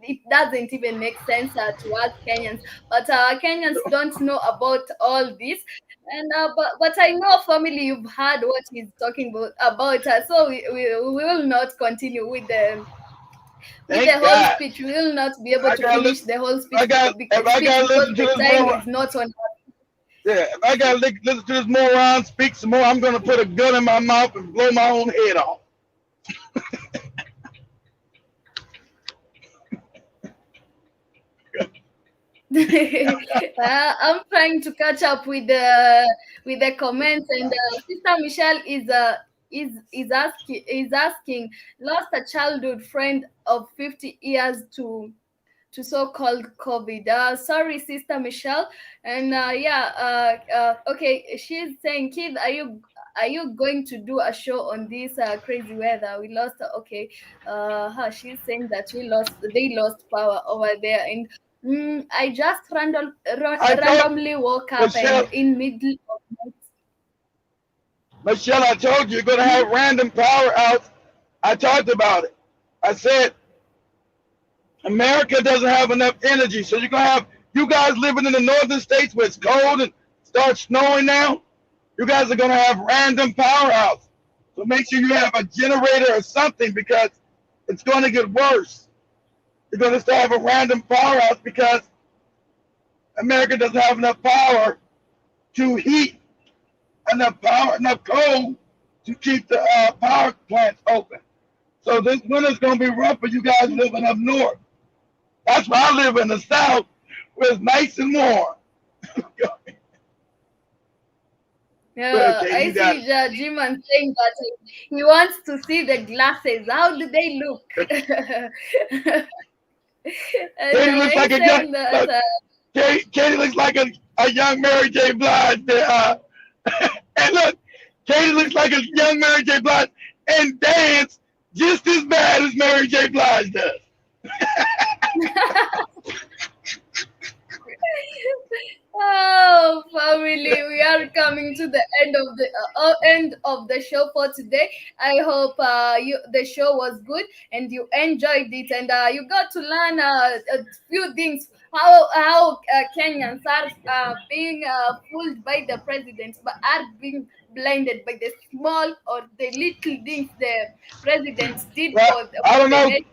it doesn't even make sense to us Kenyans. But Kenyans don't know about all this, and but I know, family, you've heard what he's talking about. So we will not continue with the whole speech. We will not be able to finish the whole speech because the time is not on. Yeah, if I gotta listen to this moron speak some more, I'm gonna put a gun in my mouth and blow my own head off. I'm trying to catch up with the comments, and Sister Michelle is asking, lost a childhood friend of 50 years to so-called COVID. Sorry, Sister Michelle. And okay, she's saying, kid, are you going to do a show on this crazy weather? We lost. Okay, she's saying that they lost power over there, and I just randomly woke up, Michelle, and in middle of night. Michelle, I told you you're gonna have random power outs. I talked about it. I said America doesn't have enough energy, so you're gonna have you guys living in the northern states where it's cold and starts snowing now. You guys are gonna have random power outs. So make sure you have a generator or something because it's gonna get worse. You're gonna start having random power outs because America doesn't have enough power to heat, enough coal to keep the power plants open. So this winter's gonna be rough for you guys living up north. That's why I live in the south where it's nice and warm. I see Jiman saying that he wants to see the glasses. How do they look? Katie looks like Katie looks like a young Mary J. Blige. And look, Katie looks like a young Mary J. Blige and dance just as bad as Mary J. Blige does. Oh, family, we are coming to the end of the show for today. I hope the show was good and you enjoyed it, and you got to learn a few things how Kenyans are being fooled by the president, but are being blinded by the small or the little things the president did for the nation.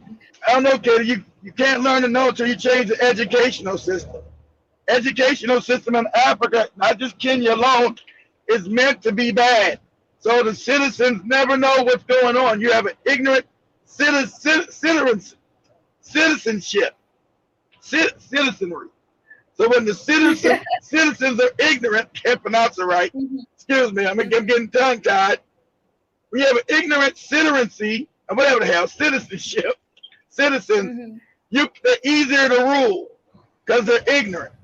I don't know, Katie. You can't learn to know until you change the educational system. Educational system in Africa, not just Kenya alone, is meant to be bad. So the citizens never know what's going on. You have an ignorant citizenry. So when the citizens are ignorant, can't pronounce it right. Excuse me, I'm getting tongue-tied. We have an ignorant citizenry, or whatever the hell, citizenship. Citizens, they're easier to rule because they're ignorant.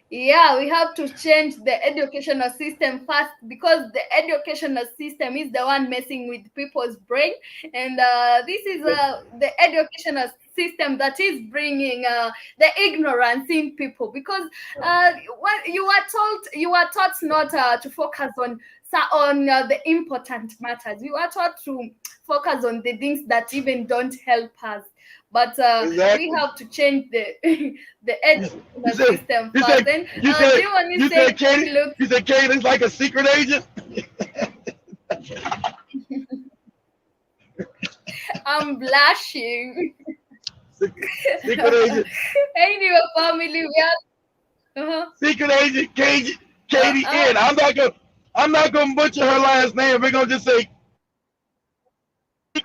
Yeah, we have to change the educational system first, because the educational system is the one messing with people's brain, and this is the educational system that is bringing the ignorance in people, because when you are taught not to focus on the important matters. You are taught to focus on the things that even don't help us. But exactly. We have to change the system first. Then you said Katie looks like a secret agent. I'm blushing. Secret agent. Anyway, family, we are secret agent Katie N. I'm not gonna butcher her last name. We're gonna just say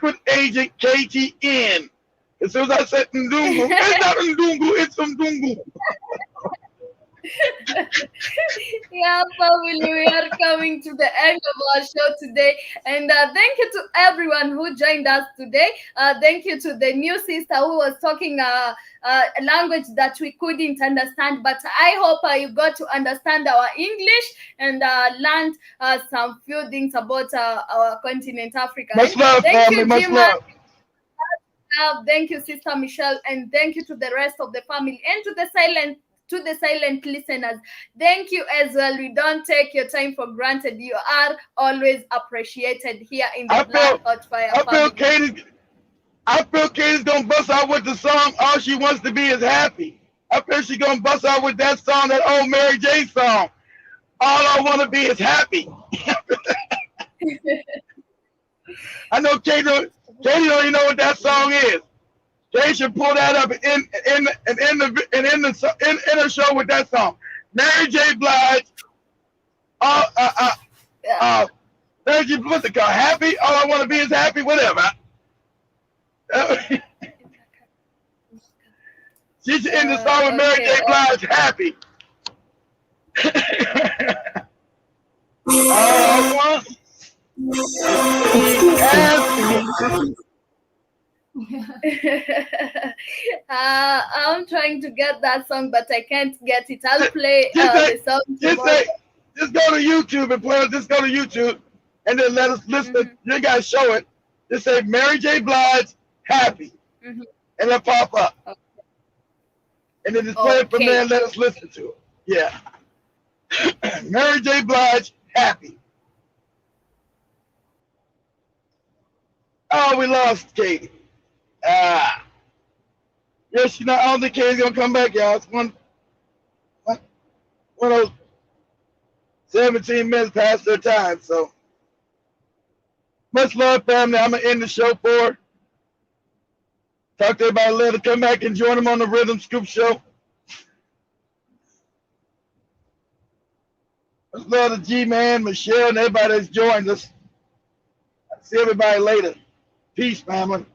secret agent KTN. As soon as I said Ndungu, it's not Ndungu, it's Ndungu. Yeah, family, we are coming to the end of our show today. And thank you to everyone who joined us today. Thank you to the new sister who was talking a language that we couldn't understand. But I hope you got to understand our English and learned some few things about our continent, Africa. Much love, thank family, you, much Jima. love. Thank you, Sister Michelle, and thank you to the rest of the family and to the silent listeners. Thank you as well. We don't take your time for granted. You are always appreciated here in the Black Hot Fire family. I feel Katie's gonna bust out with the song "All She Wants to Be Is Happy." I feel she's gonna bust out with that song, that old Mary J song. All I want to be is happy. I know Katie don't even know what that song is. They should pull that up in the show with that song. Mary J. Blige. Mary J. What's it called? Happy. All I want to be is happy. Whatever. She should end the song with Mary J. Blige. Happy. All I want is happy. I'm trying to get that song, but I can't get it. I'll play the song. Just go to YouTube and play it. Just go to YouTube and then let us listen. You guys show it. Just say Mary J. Blige Happy, and then pop up. Okay. And then just play it from there and let us listen to it. Yeah. Mary J. Blige Happy. Oh, we lost Katie. Yeah, I don't think Katie's gonna come back, y'all. It's one of those 17 minutes past their time. So much love, family. I'm gonna end the show for her. Talk to everybody later. Come back and join them on the Rhythm Scoop Show. Much love to G-Man, Michelle, and everybody that's joined us. I'll see everybody later. Peace, family.